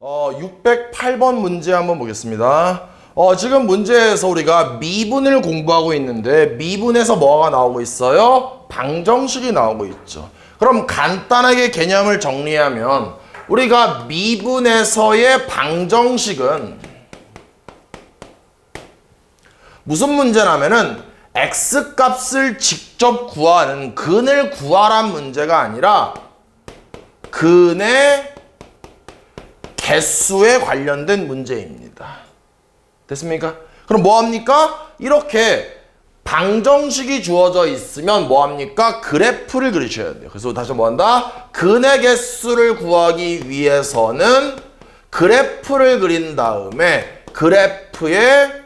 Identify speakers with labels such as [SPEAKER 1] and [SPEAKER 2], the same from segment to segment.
[SPEAKER 1] 608번 문제 한번 보겠습니다. 지금 문제에서 우리가 미분을 공부하고 있는데 미분에서 뭐가 나오고 있어요? 방정식이 나오고 있죠. 그럼 간단하게 개념을 정리하면 우리가 미분에서의 방정식은 무슨 문제냐면은 x값을 직접 구하는 근을 구하란 문제가 아니라 근의 개수에 관련된 문제입니다. 됐습니까? 그럼 뭐합니까? 이렇게 방정식이 주어져 있으면 뭐합니까? 그래프를 그리셔야 돼요. 그래서 다시 뭐한다? 근의 개수를 구하기 위해서는 그래프를 그린 다음에 그래프의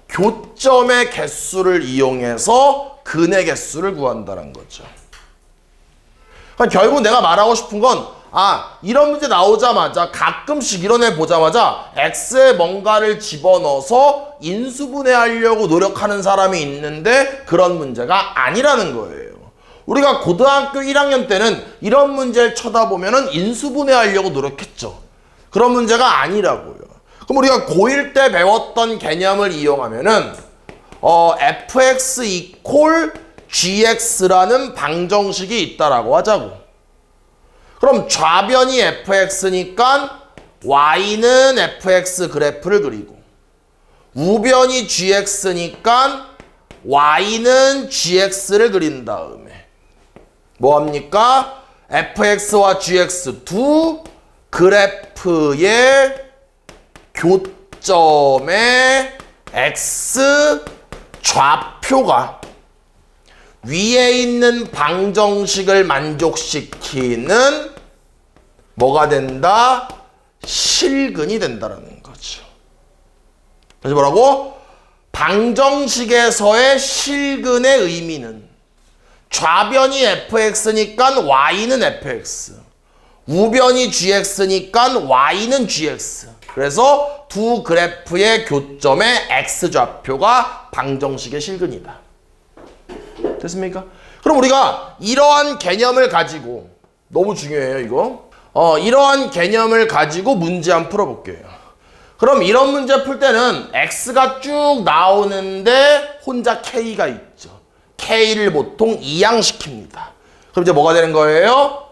[SPEAKER 1] 교점의 개수를 이용해서 근의 개수를 구한다는 거죠. 그러니까 결국 내가 말하고 싶은 건 이런 문제 나오자마자 가끔씩 이런 애 보자마자 x에 뭔가를 집어넣어서 인수분해하려고 노력하는 사람이 있는데 그런 문제가 아니라는 거예요. 우리가 고등학교 1학년 때는 이런 문제를 쳐다보면은 인수분해하려고 노력했죠. 그런 문제가 아니라고요. 그럼 우리가 고1 때 배웠던 개념을 이용하면은 fx 이퀄 gx라는 방정식이 있다라고 하자고. 그럼 좌변이 fx니까 y는 fx 그래프를 그리고 우변이 gx니까 y는 gx를 그린 다음에 뭐합니까? fx와 gx 두 그래프의 교점의 x 좌표가 위에 있는 방정식을 만족시키는 뭐가 된다? 실근이 된다는 거죠. 다시 뭐라고? 방정식에서의 실근의 의미는 좌변이 fx니까 y는 fx, 우변이 gx니까 y는 gx. 그래서 두 그래프의 교점의 x좌표가 방정식의 실근이다. 됐습니까? 그럼 우리가 이러한 개념을 가지고, 너무 중요해요 이거. 이러한 개념을 가지고 문제 한번 풀어볼게요. 그럼 이런 문제 풀 때는 x가 쭉 나오는데 혼자 k가 있죠. k를 보통 이항시킵니다. 그럼 이제 뭐가 되는 거예요?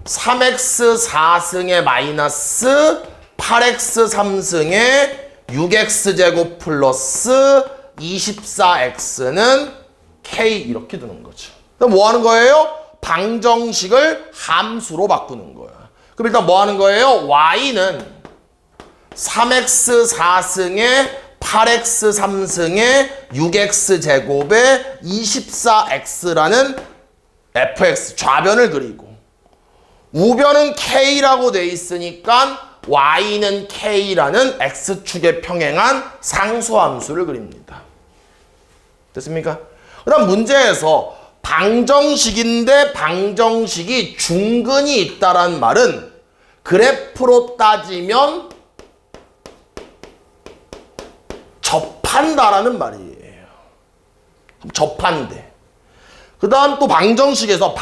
[SPEAKER 1] 3x 4승의 마이너스 8x 3승의 6x제곱 플러스 24x는 k 이렇게 두는 거죠. 그럼 뭐 하는 거예요? 방정식을 함수로 바꾸는 거야. 그럼 일단 뭐 하는 거예요? y는 3x 4승의 8x 3승의 6x제곱의 24x라는 fx 좌변을 그리고 우변은 k라고 돼 있으니까 y는 k라는 x축에 평행한 상수함수를 그립니다. 됐습니까? 그 다음 문제에서 방정식인데 방정식이 중근이 있다란 말은 그래프로 따지면 접한다라는 말이에요. 접한대. 그 다음 또 방정식에서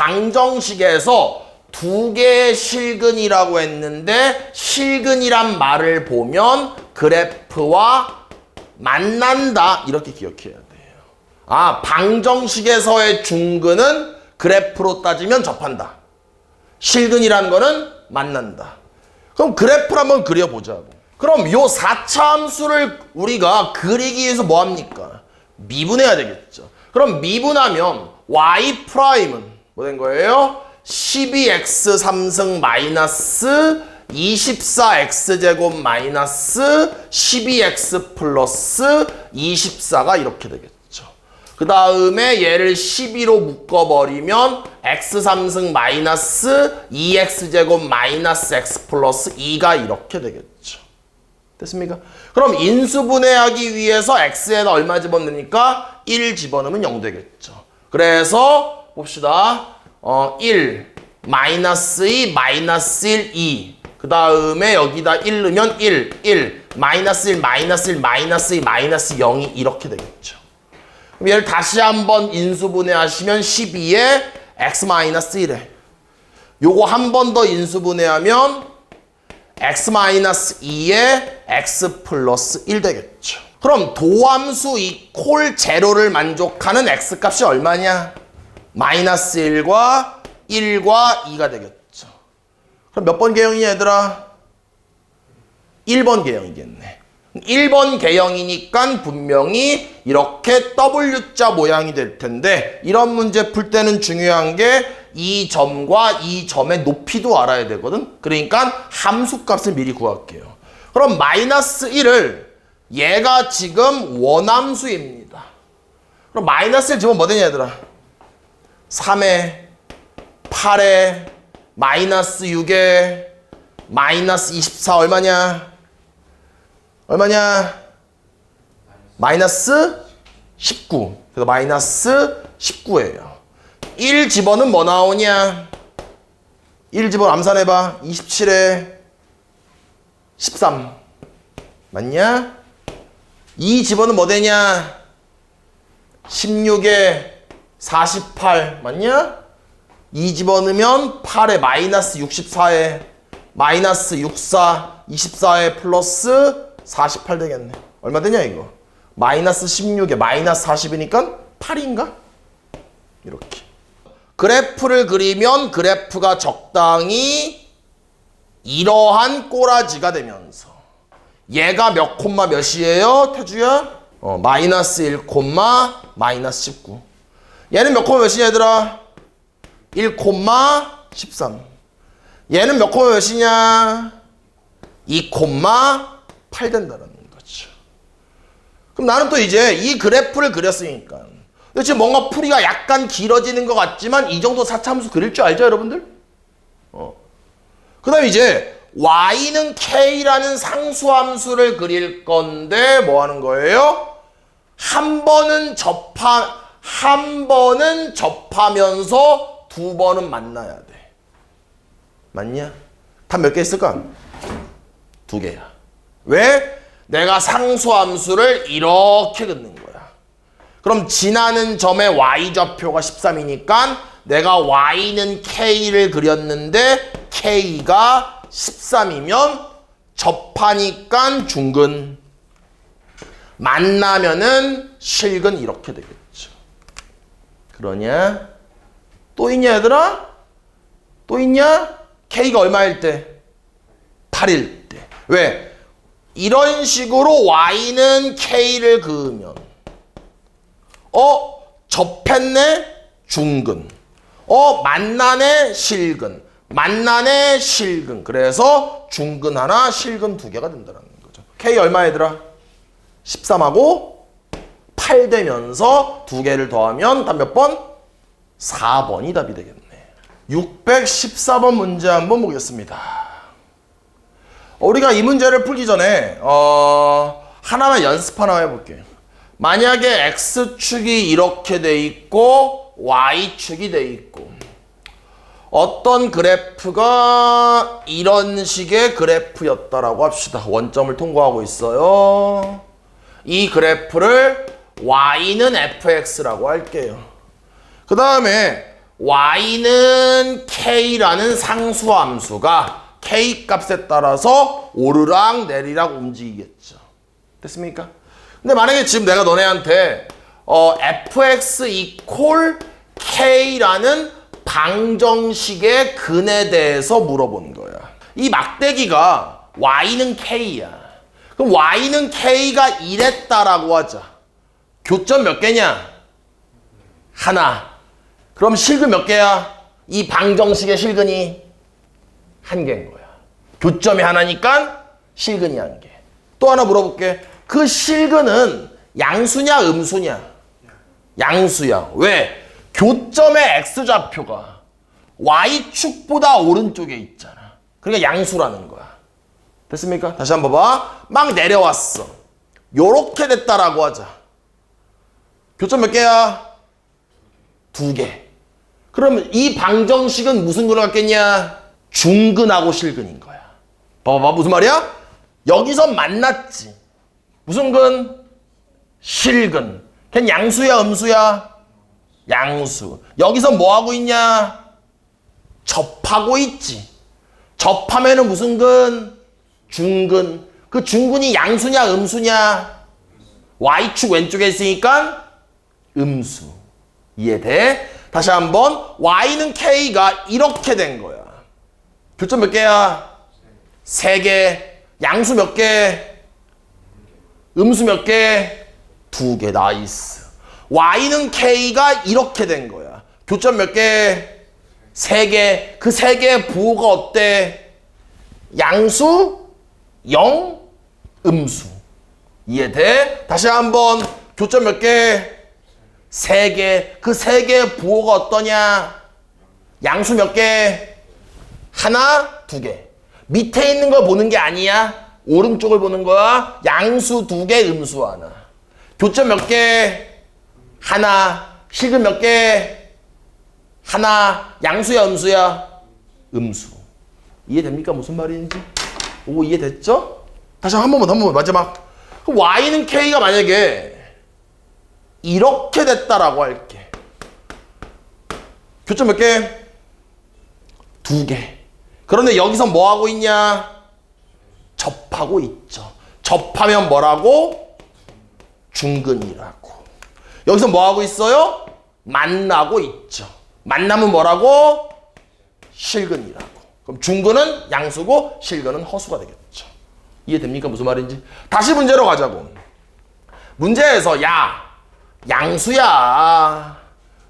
[SPEAKER 1] 두 개의 실근이라고 했는데 실근이란 말을 보면 그래프와 만난다 이렇게 기억해야 돼요. 방정식에서의 중근은 그래프로 따지면 접한다. 실근이라는 거는 만난다. 그럼 그래프를 한번 그려보자고. 그럼 요 4차 함수를 우리가 그리기 위해서 뭐합니까? 미분해야 되겠죠. 그럼 미분하면 y 프라임은 뭐 된 거예요? 12x 3승 마이너스 24x제곱 마이너스 12x 플러스 24가 이렇게 되겠죠. 그 다음에 얘를 12로 묶어버리면 x 3승 마이너스 2x제곱 마이너스 x 플러스 2가 이렇게 되겠죠. 됐습니까? 그럼 인수분해하기 위해서 x에다 얼마 집어넣으니까 1 집어넣으면 0 되겠죠. 그래서 봅시다. 1, 마이너스 2, 마이너스 1, 2. 그 다음에 여기다 1 넣으면 1, 마이너스 1, 마이너스 1, 마이너스 2, 마이너스 0이 이렇게 되겠죠. 그럼 얘를 다시 한번 인수분해하시면 12에 x-1에 요거 한 번 더 인수분해하면 x-2에 x 플러스 1 되겠죠. 그럼 도함수 이퀄 제로를 만족하는 x값이 얼마냐? 마이너스 1과 1과 2가 되겠죠. 그럼 몇 번 개형이냐 얘들아? 1번 개형이겠네. 1번 개형이니까 분명히 이렇게 W자 모양이 될 텐데 이런 문제 풀 때는 중요한 게 이 점과 이 점의 높이도 알아야 되거든. 그러니까 함수값을 미리 구할게요. 그럼 마이너스 1을 얘가 지금 원함수입니다. 그럼 마이너스 1 집으면 뭐 되냐 얘들아? 3에 8에 마이너스 6에 마이너스 24 얼마냐? 얼마냐? 마이너스 19. 그래서 마이너스 19예요. 1 집어는 뭐 나오냐? 1 집어 암산해봐. 27에 13. 맞냐? 2 집어는 뭐 되냐? 16에 48. 맞냐? 2 집어넣으면 8에 마이너스 64에 마이너스 64, 24에 플러스 48 되겠네. 얼마 되냐 이거? 마이너스 16에 마이너스 40이니까 8인가? 이렇게. 그래프를 그리면 그래프가 적당히 이러한 꼬라지가 되면서 얘가 몇 콤마 몇이에요? 태주야? 마이너스 1 콤마 마이너스 19. 얘는 몇 콤마 몇이냐 얘들아? 1 콤마 13. 얘는 몇 콤마 몇이냐? 2 콤마 8 된다는 거죠. 그럼 나는 또 이제 이 그래프를 그렸으니까 지금 뭔가 풀이가 약간 길어지는 것 같지만 이 정도 사차함수 그릴 줄 알죠 여러분들? 그 다음에 이제 y는 k라는 상수함수를 그릴 건데 뭐 하는 거예요? 한 번은 접하면서 두 번은 만나야 돼. 맞냐? 답 몇 개 있을까? 2개야. 왜? 내가 상수함수를 이렇게 긋는 거야. 그럼 지나는 점의 y좌표가 13이니까 내가 y는 k를 그렸는데 k가 13이면 접하니까 중근, 만나면은 실근 이렇게 되겠죠. 그러냐? 또 있냐 얘들아? 또 있냐? k가 얼마일 때? 8일 때. 왜? 이런 식으로 y는 k를 그으면 접했네? 중근. 만나네? 실근. 만나네? 실근. 그래서 중근 하나, 실근 2개가 된다는 거죠. k 얼마 얘들아? 13하고 8 되면서 2개를 더하면 답 몇 번? 4번이 답이 되겠네. 614번 문제 한번 보겠습니다. 우리가 이 문제를 풀기 전에 하나만 연습 하나 해볼게요. 만약에 x축이 이렇게 돼 있고 y축이 돼 있고 어떤 그래프가 이런 식의 그래프였다라고 합시다. 원점을 통과하고 있어요. 이 그래프를 y는 fx라고 할게요. 그 다음에 y는 k라는 상수함수가 k 값에 따라서 오르락 내리락 움직이겠죠. 됐습니까? 근데 만약에 지금 내가 너네한테 fx 이퀄 k라는 방정식의 근에 대해서 물어본 거야. 이 막대기가 y는 k야. 그럼 y는 k가 이랬다라고 하자. 교점 몇 개냐? 하나. 그럼 실근 몇 개야? 이 방정식의 실근이 1개인 거야. 교점이 하나니까 실근이 1개. 또 하나 물어볼게. 그 실근은 양수냐 음수냐? 양수야. 왜? 교점의 x좌표가 y축보다 오른쪽에 있잖아. 그러니까 양수라는 거야. 됐습니까? 다시 한번 봐봐. 막 내려왔어. 요렇게 됐다라고 하자. 교점 몇 개야? 2개. 그러면 이 방정식은 무슨 근을 갖겠냐? 중근하고 실근인 거야. 봐봐, 무슨 말이야? 여기서 만났지. 무슨 근? 실근. 걔는 양수야, 음수야? 양수. 여기서 뭐 하고 있냐? 접하고 있지. 접하면은 무슨 근? 중근. 그 중근이 양수냐 음수냐? y축 왼쪽에 있으니까 음수. 이해돼? 다시 한번 y는 k가 이렇게 된 거야. 교점 몇 개야? 3개. 양수 몇 개? 음수 몇 개? 2개. 나이스. y는 k가 이렇게 된 거야. 교점 몇 개? 3개. 그 3개의 부호가 어때? 양수, 0, 음수. 이해돼? 다시 한번 교점 몇 개? 3개. 그 3개의 부호가 어떠냐? 양수 몇 개? 하나, 2개. 밑에 있는 걸 보는 게 아니야. 오른쪽을 보는 거야. 양수 2개, 음수 하나. 교점 몇 개? 하나. 식은 몇 개? 하나. 양수야, 음수야? 음수. 이해됩니까? 무슨 말인지? 오, 이해됐죠? 다시 한 번만, 마지막. 그럼 y는 k가 만약에 이렇게 됐다라고 할게. 교점 몇 개? 2개. 그런데 여기서 뭐 하고 있냐? 접하고 있죠. 접하면 뭐라고? 중근이라고. 여기서 뭐 하고 있어요? 만나고 있죠. 만나면 뭐라고? 실근이라고. 그럼 중근은 양수고 실근은 허수가 되겠죠. 이해됩니까? 무슨 말인지? 다시 문제로 가자고. 문제에서 야, 양수야,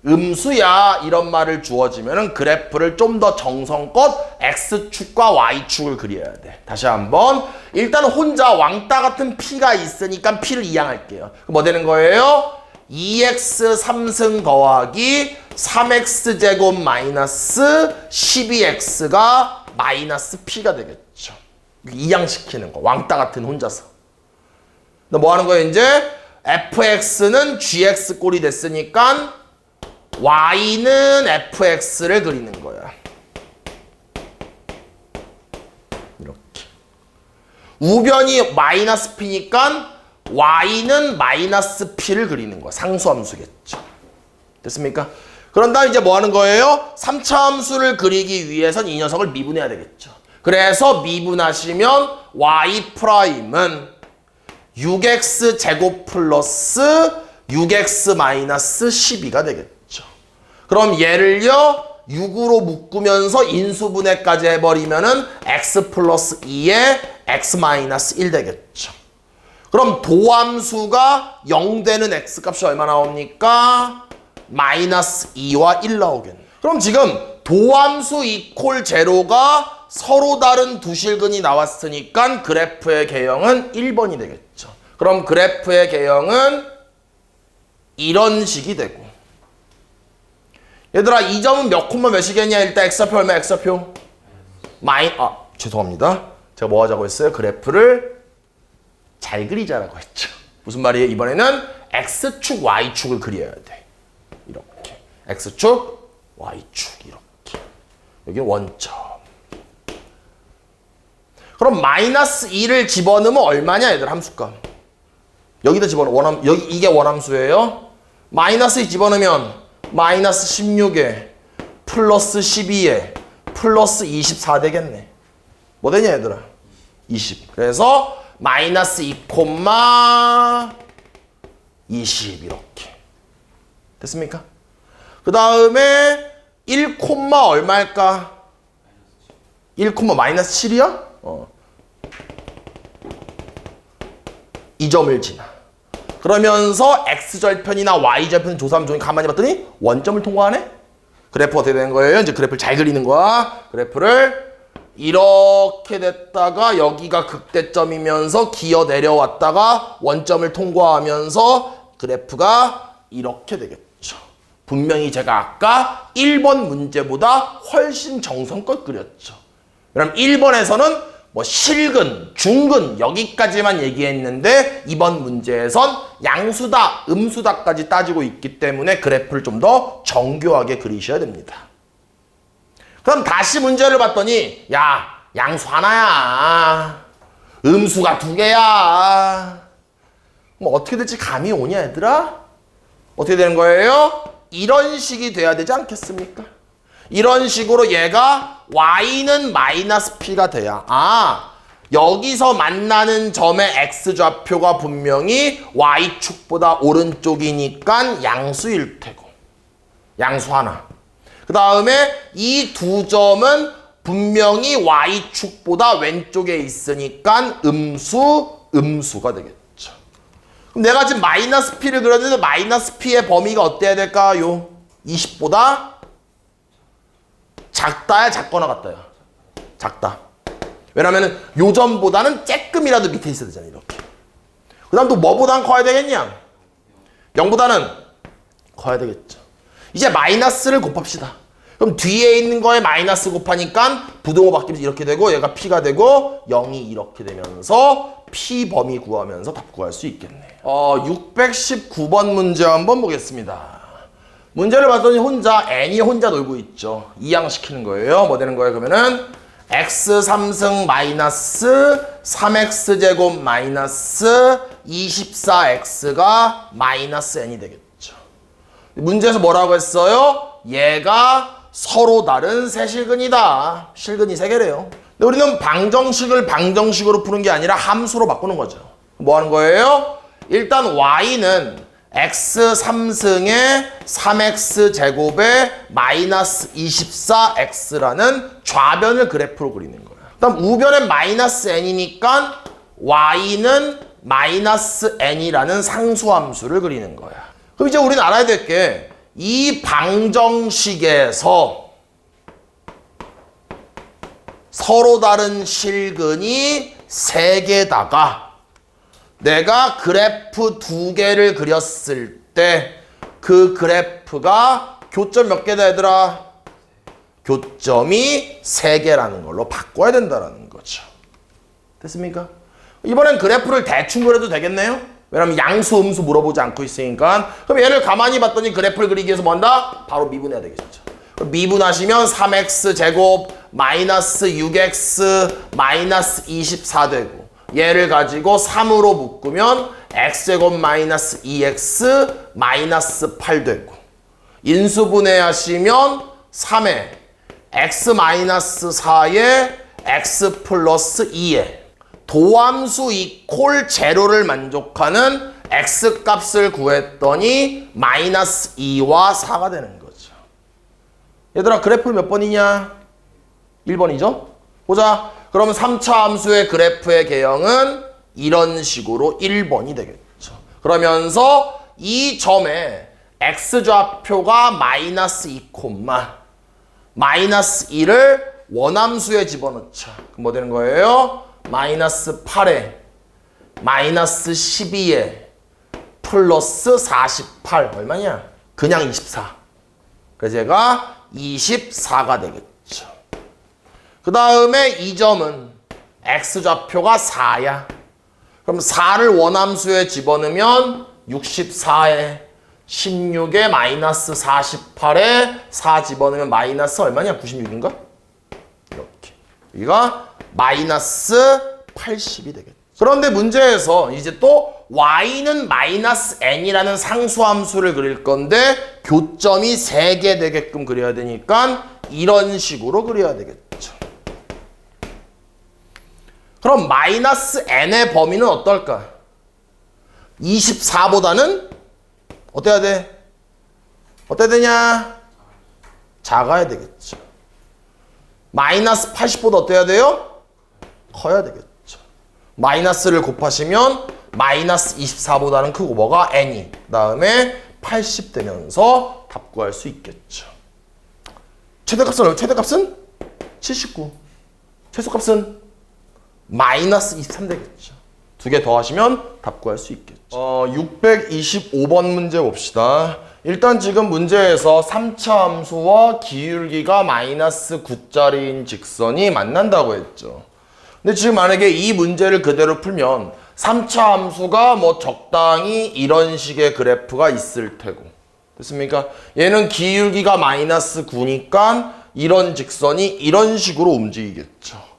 [SPEAKER 1] 음수야 이런 말을 주어지면은 그래프를 좀 더 정성껏 x축과 y축을 그려야 돼. 다시 한번. 일단 혼자 왕따 같은 p가 있으니까 p를 이항할게요. 뭐 되는 거예요? 2x 3승 더하기 3x제곱 마이너스 12x가 마이너스 p가 되겠죠. 이항시키는 거. 왕따 같은 혼자서. 뭐 하는 거예요 이제? fx는 gx 꼴이 됐으니까 y는 fx를 그리는 거야. 이렇게. 우변이 마이너스 p니까 y는 마이너스 p를 그리는 거야. 상수함수겠죠. 됐습니까? 그런 다음 이제 뭐 하는 거예요? 3차 함수를 그리기 위해선 이 녀석을 미분해야 되겠죠. 그래서 미분하시면 y'은 6x 제곱 플러스 6x 마이너스 12가 되겠죠. 그럼 얘를요 6으로 묶으면서 인수분해까지 해버리면은 x 플러스 2에 x 마이너스 1 되겠죠. 그럼 도함수가 0 되는 x 값이 얼마 나옵니까? 마이너스 2와 1 나오겠네. 그럼 지금 도함수 이퀄 제로가 서로 다른 두 실근이 나왔으니까 그래프의 개형은 1번이 되겠죠. 그럼 그래프의 개형은 이런 식이 되고. 얘들아 이 점은 몇 콤마 몇이겠냐? 일단 x좌표 얼마 x좌표? 죄송합니다. 제가 뭐 하자고 했어요? 그래프를 잘 그리자라고 했죠. 무슨 말이에요? 이번에는 x축 y축을 그려야 돼. 이렇게. x축 y축 이렇게. 여기 원점. 그럼 마이너스 2를 집어넣으면 얼마냐 얘들 함수값. 여기다 집어넣어. 여기 이게 원함수예요. 마이너스 2 집어넣으면 마이너스 16에 플러스 12에 플러스 24 되겠네. 뭐 되냐 얘들아? 20. 그래서 마이너스 2, 20 이렇게. 됐습니까? 그 다음에 1, 얼마일까? 1, 마이너스 7이야? 이 점을 지나. 그러면서 x절편이나 y절편 조사하면 좋으니 가만히 봤더니 원점을 통과하네? 그래프 어떻게 되는 거예요? 이제 그래프를 잘 그리는 거야. 그래프를 이렇게 됐다가 여기가 극대점이면서 기어 내려왔다가 원점을 통과하면서 그래프가 이렇게 되겠죠. 분명히 제가 아까 1번 문제보다 훨씬 정성껏 그렸죠. 그럼 1번에서는 뭐 실근, 중근 여기까지만 얘기했는데 이번 문제에선 양수다, 음수다까지 따지고 있기 때문에 그래프를 좀 더 정교하게 그리셔야 됩니다. 그럼 다시 문제를 봤더니 야, 양수 하나야. 음수가 2개야. 뭐 어떻게 될지 감이 오냐 얘들아? 어떻게 되는 거예요? 이런 식이 돼야 되지 않겠습니까? 이런 식으로 얘가 y는 마이너스 p가 돼야 여기서 만나는 점의 x좌표가 분명히 y축보다 오른쪽이니까 양수일 테고. 양수 하나. 그 다음에 이 두 점은 분명히 y축보다 왼쪽에 있으니까 음수가 되겠죠. 그럼 내가 지금 마이너스 p를 그렸는데 마이너스 p의 범위가 어때야 될까요? 20보다 작다야 작거나 같다야? 작다. 왜냐면은 요 점보다는 쬐끔이라도 밑에 있어야 되잖아. 이렇게. 그 다음 또 뭐보단 커야 되겠냐? 0보다는 커야 되겠죠. 이제 마이너스를 곱합시다. 그럼 뒤에 있는 거에 마이너스 곱하니까 부등호 바뀌면서 이렇게 되고 얘가 p가 되고 0이 이렇게 되면서 p 범위 구하면서 답 구할 수 있겠네요. 619번 문제 한번 보겠습니다. 문제를 봤더니 n이 혼자 놀고 있죠. 이항시키는 거예요. 뭐 되는 거예요? 그러면은 x 3승 마이너스 3x제곱 마이너스 24x가 마이너스 n이 되겠죠. 문제에서 뭐라고 했어요? 얘가 서로 다른 세 실근이다. 실근이 세 개래요. 근데 우리는 방정식을 방정식으로 푸는 게 아니라 함수로 바꾸는 거죠. 뭐 하는 거예요? 일단 y는 x 3승에 3x제곱에 마이너스 24x라는 좌변을 그래프로 그리는 거예요. 그다음 우변엔 마이너스 n이니까 y는 마이너스 n이라는 상수함수를 그리는 거야. 그럼 이제 우리는 알아야 될 게 이 방정식에서 서로 다른 실근이 3개다가 내가 그래프 2개를 그렸을 때 그 그래프가 교점 몇 개다 얘들아? 교점이 3개라는 걸로 바꿔야 된다는 거죠. 됐습니까? 이번엔 그래프를 대충 그려도 되겠네요? 왜냐면 양수, 음수 물어보지 않고 있으니까. 그럼 얘를 가만히 봤더니 그래프를 그리기 위해서 뭐 한다? 바로 미분해야 되겠죠. 미분하시면 3x제곱 마이너스 6x 마이너스 24 되고 얘를 가지고 3으로 묶으면 x제곱 마이너스 2x 마이너스 8 되고 인수분해하시면 3에 x 마이너스 4에 x 플러스 2에 도함수 이퀄 제로를 만족하는 x 값을 구했더니 마이너스 2와 4가 되는 거죠. 얘들아 그래프 몇 번이냐? 1번이죠? 보자. 그러면 3차 함수의 그래프의 개형은 이런 식으로 1번이 되겠죠. 그러면서 이 점에 x좌표가 마이너스 2, 마이너스 2를 원함수에 집어넣자. 그럼 뭐 되는 거예요? 마이너스 8에 마이너스 12에 플러스 48 얼마냐? 그냥 24. 그래서 얘가 24가 되겠죠. 그 다음에 이 점은 x좌표가 4야. 그럼 4를 원함수에 집어넣으면 64에 16에 마이너스 48에 4 집어넣으면 마이너스 얼마냐? 96인가? 이렇게. 여기가 마이너스 80이 되겠죠. 그런데 문제에서 이제 또 y는 마이너스 n이라는 상수함수를 그릴 건데 교점이 3개 되게끔 그려야 되니까 이런 식으로 그려야 되겠죠. 그럼 마이너스 n의 범위는 어떨까? 24보다는 어때야 돼? 어때야 되냐? 작아야 되겠죠. 마이너스 80보다 어때야 돼요? 커야 되겠죠. 마이너스를 곱하시면 마이너스 24보다는 크고 뭐가? n이. 그 다음에 80 되면서 답 구할 수 있겠죠. 최대값은 79. 최소값은 마이너스 23 되겠죠. 두 개 더하시면 답 구할 수 있겠죠. 625번 문제 봅시다. 일단 지금 문제에서 3차 함수와 기울기가 마이너스 9짜리인 직선이 만난다고 했죠. 근데 지금 만약에 이 문제를 그대로 풀면 3차 함수가 뭐 적당히 이런 식의 그래프가 있을 테고 됐습니까? 얘는 기울기가 마이너스 9니까 이런 직선이 이런 식으로 움직이겠죠.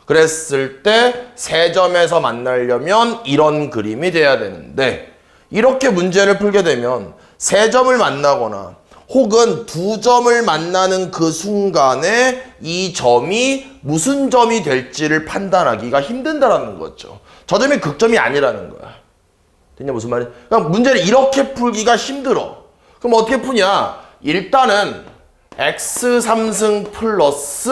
[SPEAKER 1] 그랬을 때 세 점에서 만나려면 이런 그림이 돼야 되는데 이렇게 문제를 풀게 되면 세 점을 만나거나 혹은 두 점을 만나는 그 순간에 이 점이 무슨 점이 될지를 판단하기가 힘든다라는 거죠. 저 점이 극점이 아니라는 거야. 됐냐 무슨 말이야? 그러니까 문제를 이렇게 풀기가 힘들어. 그럼 어떻게 푸냐? 일단은 x 3승 플러스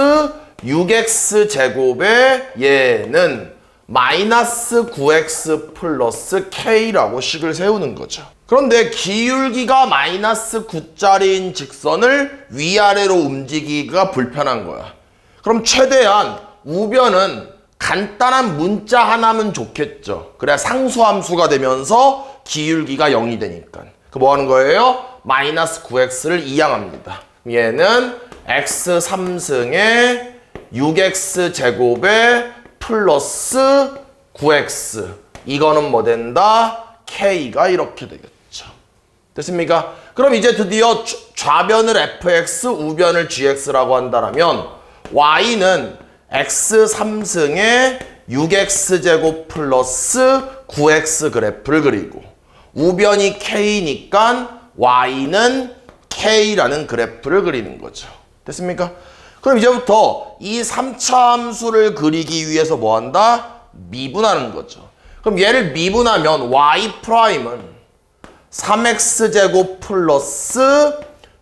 [SPEAKER 1] 6x 제곱에 얘는 마이너스 9x 플러스 k라고 식을 세우는 거죠. 그런데 기울기가 마이너스 9짜리인 직선을 위아래로 움직이기가 불편한 거야. 그럼 최대한 우변은 간단한 문자 하나면 좋겠죠. 그래야 상수함수가 되면서 기울기가 0이 되니까. 그 뭐 하는 거예요? 마이너스 9x를 이항합니다. 얘는 x 3승에 6x 제곱에 플러스 9x. 이거는 뭐 된다? k가 이렇게 되겠죠. 됐습니까? 그럼 이제 드디어 좌변을 fx, 우변을 gx라고 한다면 y는 x 3승에 6x 제곱 플러스 9x 그래프를 그리고 우변이 k니까 y는 k라는 그래프를 그리는 거죠. 됐습니까? 그럼 이제부터 이 3차 함수를 그리기 위해서 뭐 한다? 미분하는 거죠. 그럼 얘를 미분하면 y'은 3x제곱 플러스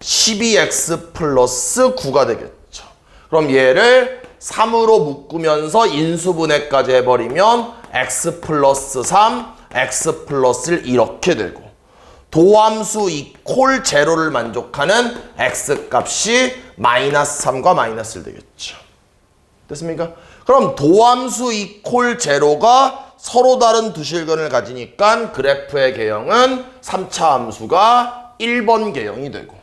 [SPEAKER 1] 12x 플러스 9가 되겠죠. 그럼 얘를 3으로 묶으면서 인수분해까지 해버리면 x 플러스 3, x 플러스 1 이렇게 되고 도함수 이퀄 제로를 만족하는 x 값이 마이너스 3과 마이너스 1 되겠죠. 됐습니까? 그럼 도함수 이퀄 제로가 서로 다른 두 실근을 가지니까 그래프의 개형은 3차 함수가 1번 개형이 되고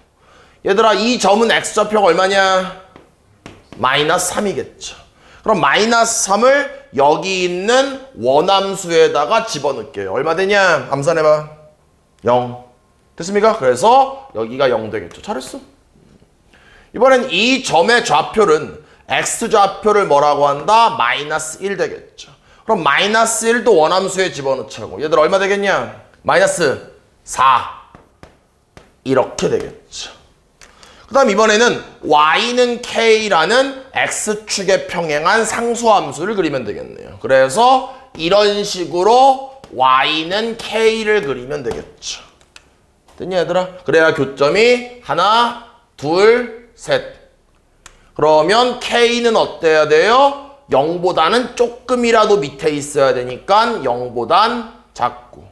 [SPEAKER 1] 얘들아 이 점은 x좌표가 얼마냐? 마이너스 3이겠죠. 그럼 마이너스 3을 여기 있는 원함수에다가 집어넣을게요. 얼마 되냐? 암산해봐. 0. 됐습니까? 그래서 여기가 0 되겠죠. 잘했어. 이번엔 이 점의 좌표는 x좌표를 뭐라고 한다? 마이너스 1 되겠죠. 그럼 마이너스 1도 원함수에 집어넣자고. 얘들 얼마 되겠냐? 마이너스 4. 이렇게 되겠죠. 그 다음 이번에는 y는 k라는 x축에 평행한 상수함수를 그리면 되겠네요. 그래서 이런 식으로 y는 k를 그리면 되겠죠. 됐냐 얘들아? 그래야 교점이 하나, 둘, 셋. 그러면 k는 어때야 돼요? 0보다는 조금이라도 밑에 있어야 되니까 0보단 작고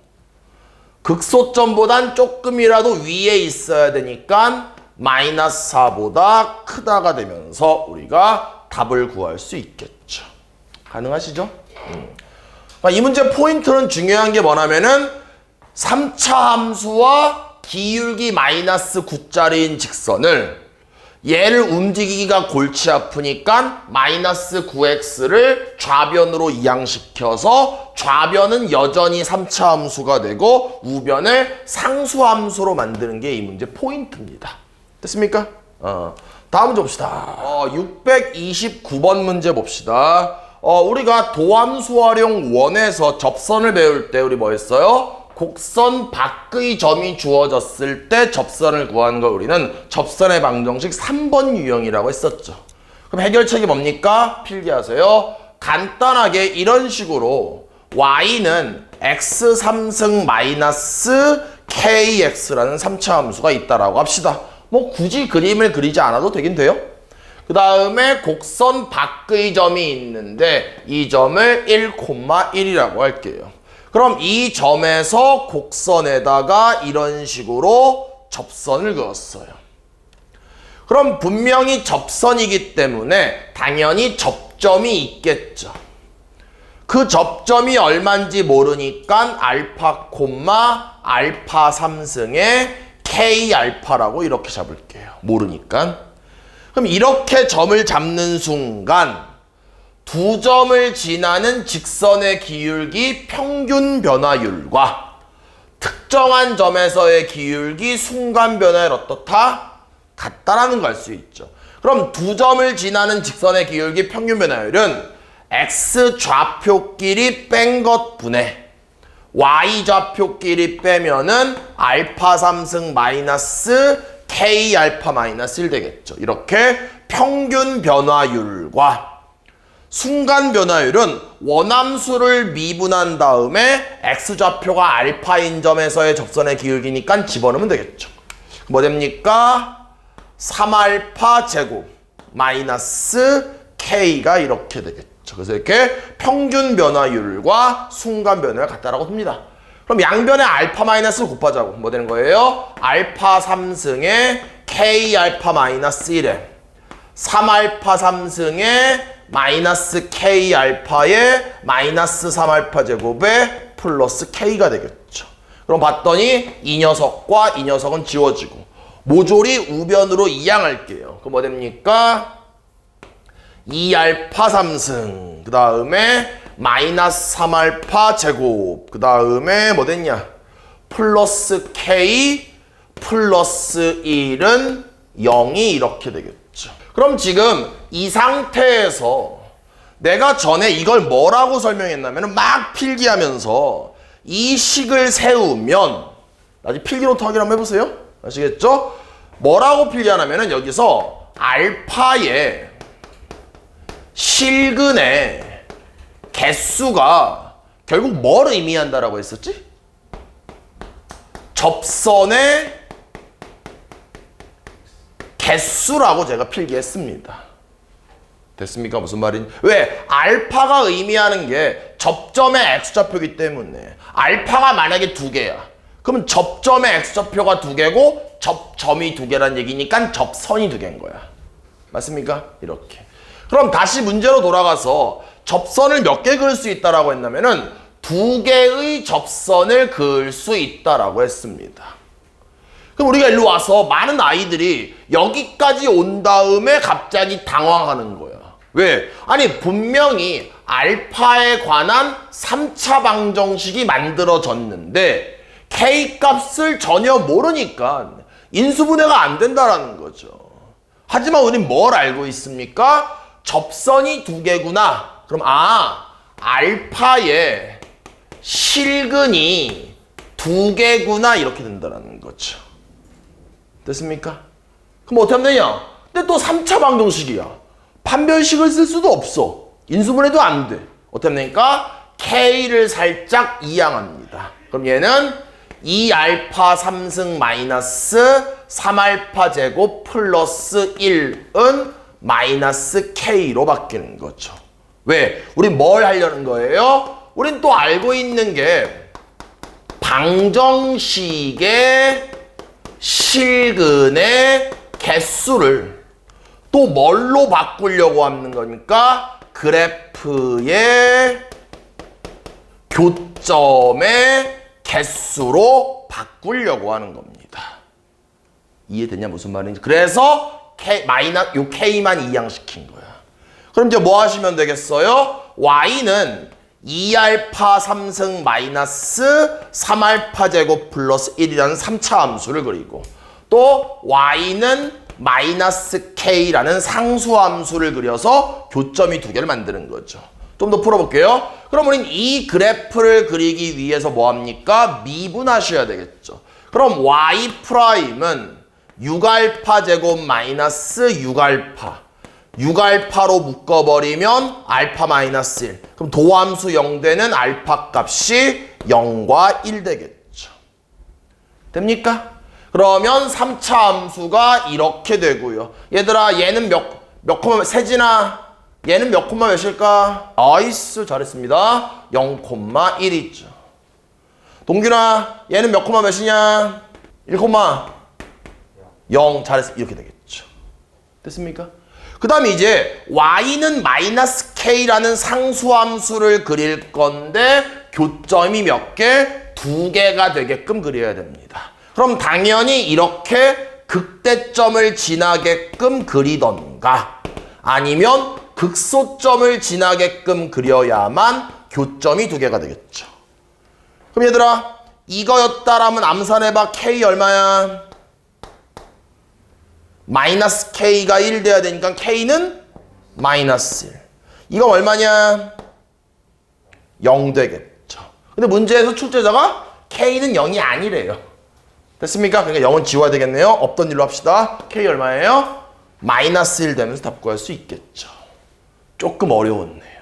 [SPEAKER 1] 극소점보단 조금이라도 위에 있어야 되니까 마이너스 4보다 크다가 되면서 우리가 답을 구할 수 있겠죠. 가능하시죠? 이 문제 포인트는 중요한 게 뭐냐면은 3차 함수와 기울기 마이너스 9짜리인 직선을 얘를 움직이기가 골치 아프니까 마이너스 9x를 좌변으로 이항시켜서 좌변은 여전히 3차 함수가 되고 우변을 상수함수로 만드는 게 이 문제 포인트입니다. 됐습니까? 다음 문제 봅시다. 629번 문제 봅시다. 우리가 도함수 활용 1에서 접선을 배울 때 우리 뭐 했어요? 곡선 밖의 점이 주어졌을 때 접선을 구하는 걸 우리는 접선의 방정식 3번 유형이라고 했었죠. 그럼 해결책이 뭡니까? 필기하세요. 간단하게 이런 식으로 y는 x 3승 마이너스 kx라는 3차 함수가 있다라고 합시다. 뭐 굳이 그림을 그리지 않아도 되긴 돼요. 그 다음에 곡선 밖의 점이 있는데 이 점을 1,1이라고 할게요. 그럼 이 점에서 곡선에다가 이런 식으로 접선을 그었어요. 그럼 분명히 접선이기 때문에 당연히 접점이 있겠죠. 그 접점이 얼마인지 모르니까 알파 콤마 알파 3승에 k 알파라고 이렇게 잡을게요. 모르니까. 그럼 이렇게 점을 잡는 순간 두 점을 지나는 직선의 기울기 평균 변화율과 특정한 점에서의 기울기 순간 변화율 어떻다? 같다라는 걸 알 수 있죠. 그럼 두 점을 지나는 직선의 기울기 평균 변화율은 x 좌표끼리 뺀 것 분의 y 좌표끼리 빼면은 알파 3승 마이너스 k 알파 마이너스 1 되겠죠. 이렇게 평균 변화율과 순간 변화율은 원함수를 미분한 다음에 x좌표가 알파인 점에서의 접선의 기울기니까 집어넣으면 되겠죠. 뭐 됩니까? 3알파 제곱 마이너스 k가 이렇게 되겠죠. 그래서 이렇게 평균 변화율과 순간 변화율 같다라고 봅니다. 그럼 양변에 알파 마이너스를 곱하자고 뭐 되는 거예요? 알파 3승에 k 알파 마이너스 1에 3알파 3승에 마이너스 k 알파에 마이너스 3알파 제곱에 플러스 k가 되겠죠. 그럼 봤더니 이 녀석과 이 녀석은 지워지고 모조리 우변으로 이양할게요. 그럼 뭐 됩니까? 2알파 3승 그 다음에 마이너스 3알파 제곱 그 다음에 뭐 됐냐? 플러스 k 플러스 1은 0이 이렇게 되겠죠. 그럼 지금 이 상태에서 내가 전에 이걸 뭐라고 설명했냐면 막 필기하면서 이 식을 세우면 나중에 필기노트 확인 한번 해보세요. 아시겠죠? 뭐라고 필기하냐면 여기서 알파의 실근의 개수가 결국 뭘 의미한다라고 했었지? 접선의 개수라고 제가 필기했습니다. 됐습니까? 무슨 말인지. 왜? 알파가 의미하는 게 접점의 x좌표이기 때문에 알파가 만약에 2개야. 그러면 접점의 x좌표가 2개고 접점이 2개란 얘기니까 접선이 2개인 거야. 맞습니까? 이렇게. 그럼 다시 문제로 돌아가서 접선을 몇 개 그을 수 있다라고 했냐면은 2개의 접선을 그을 수 있다라고 했습니다. 그럼 우리가 일로 와서 많은 아이들이 여기까지 온 다음에 갑자기 당황하는 거야. 왜? 아니 분명히 알파에 관한 3차 방정식이 만들어졌는데 K 값을 전혀 모르니까 인수분해가 안 된다라는 거죠. 하지만 우린 뭘 알고 있습니까? 접선이 2개구나. 그럼 알파의 실근이 2개구나 이렇게 된다는 거죠. 됐습니까? 그럼 어떻게 하면 되냐? 근데 또 3차 방정식이야. 판별식을 쓸 수도 없어. 인수분해도 안 돼. 어떻게 하면 되니까? K를 살짝 이항합니다. 그럼 얘는 2알파 3승 마이너스 3알파 제곱 플러스 1은 마이너스 K로 바뀌는 거죠. 왜? 우린 뭘 하려는 거예요? 우린 또 알고 있는 게 방정식의 실근의 개수를 또 뭘로 바꾸려고 하는 거니까 그래프의 교점의 개수로 바꾸려고 하는 겁니다. 이해되냐 무슨 말인지. 그래서 요 K만 이항시킨 거야. 그럼 이제 뭐 하시면 되겠어요? Y는 2알파 3승 마이너스 3알파 제곱 플러스 1이라는 3차 함수를 그리고 또 Y는 마이너스 K라는 상수 함수를 그려서 교점이 2개를 만드는 거죠. 좀 더 풀어볼게요. 그럼 우린 이 그래프를 그리기 위해서 뭐 합니까? 미분하셔야 되겠죠. 그럼 Y'은 6알파 제곱 마이너스 6알파로 묶어버리면 알파 마이너스 1. 그럼 도함수 0되는 알파 값이 0과 1 되겠죠. 됩니까? 그러면 3차 함수가 이렇게 되고요. 얘들아 얘는 몇 콤마 세진아 얘는 몇 콤마 몇일까? 나이스 잘했습니다. 0,1이죠. 동균아 얘는 몇 콤마 몇이냐? 1,0 잘했어. 이렇게 되겠죠. 됐습니까? 그 다음에 이제 Y는 마이너스 K라는 상수함수를 그릴 건데 교점이 몇 개? 2개가 되게끔 그려야 됩니다. 그럼 당연히 이렇게 극대점을 지나게끔 그리던가 아니면 극소점을 지나게끔 그려야만 교점이 2개가 되겠죠. 그럼 얘들아 이거였다라면 암산해봐. K 얼마야? 마이너스 K가 1 돼야 되니까 K는 마이너스 1. 이건 얼마냐? 0 되겠죠. 근데 문제에서 출제자가 K는 0이 아니래요. 됐습니까? 그러니까 0은 지워야 되겠네요. 없던 일로 합시다. K 얼마예요? 마이너스 1 되면서 답 구할 수 있겠죠. 조금 어려웠네요.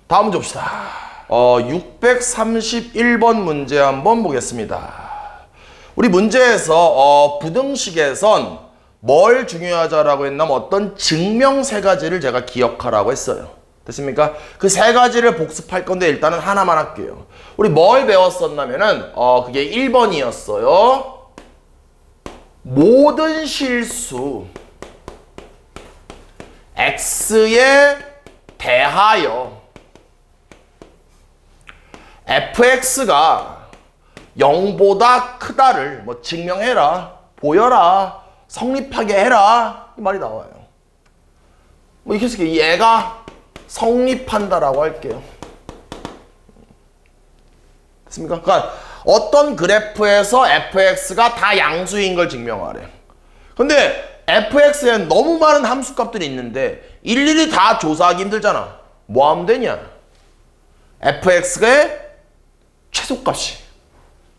[SPEAKER 1] 다음 문제 봅시다. 631번 문제 한번 보겠습니다. 우리 문제에서 부등식에선 뭘 중요하자라고 했냐면 어떤 증명 세 가지를 제가 기억하라고 했어요. 됐습니까? 그 세 가지를 복습할 건데 일단은 하나만 할게요. 우리 뭘 배웠었냐면은 그게 1번이었어요. 모든 실수 x에 대하여 fx가 0보다 크다를 뭐 증명해라, 보여라, 성립하게 해라 이 말이 나와요. 뭐 이렇게 해서 얘가 성립한다라고 할게요. 됐습니까? 그러니까 어떤 그래프에서 fx가 다 양수인 걸 증명하래. 근데 fx에는 너무 많은 함수값들이 있는데 일일이 다 조사하기 힘들잖아. 뭐 하면 되냐? fx의 최소값이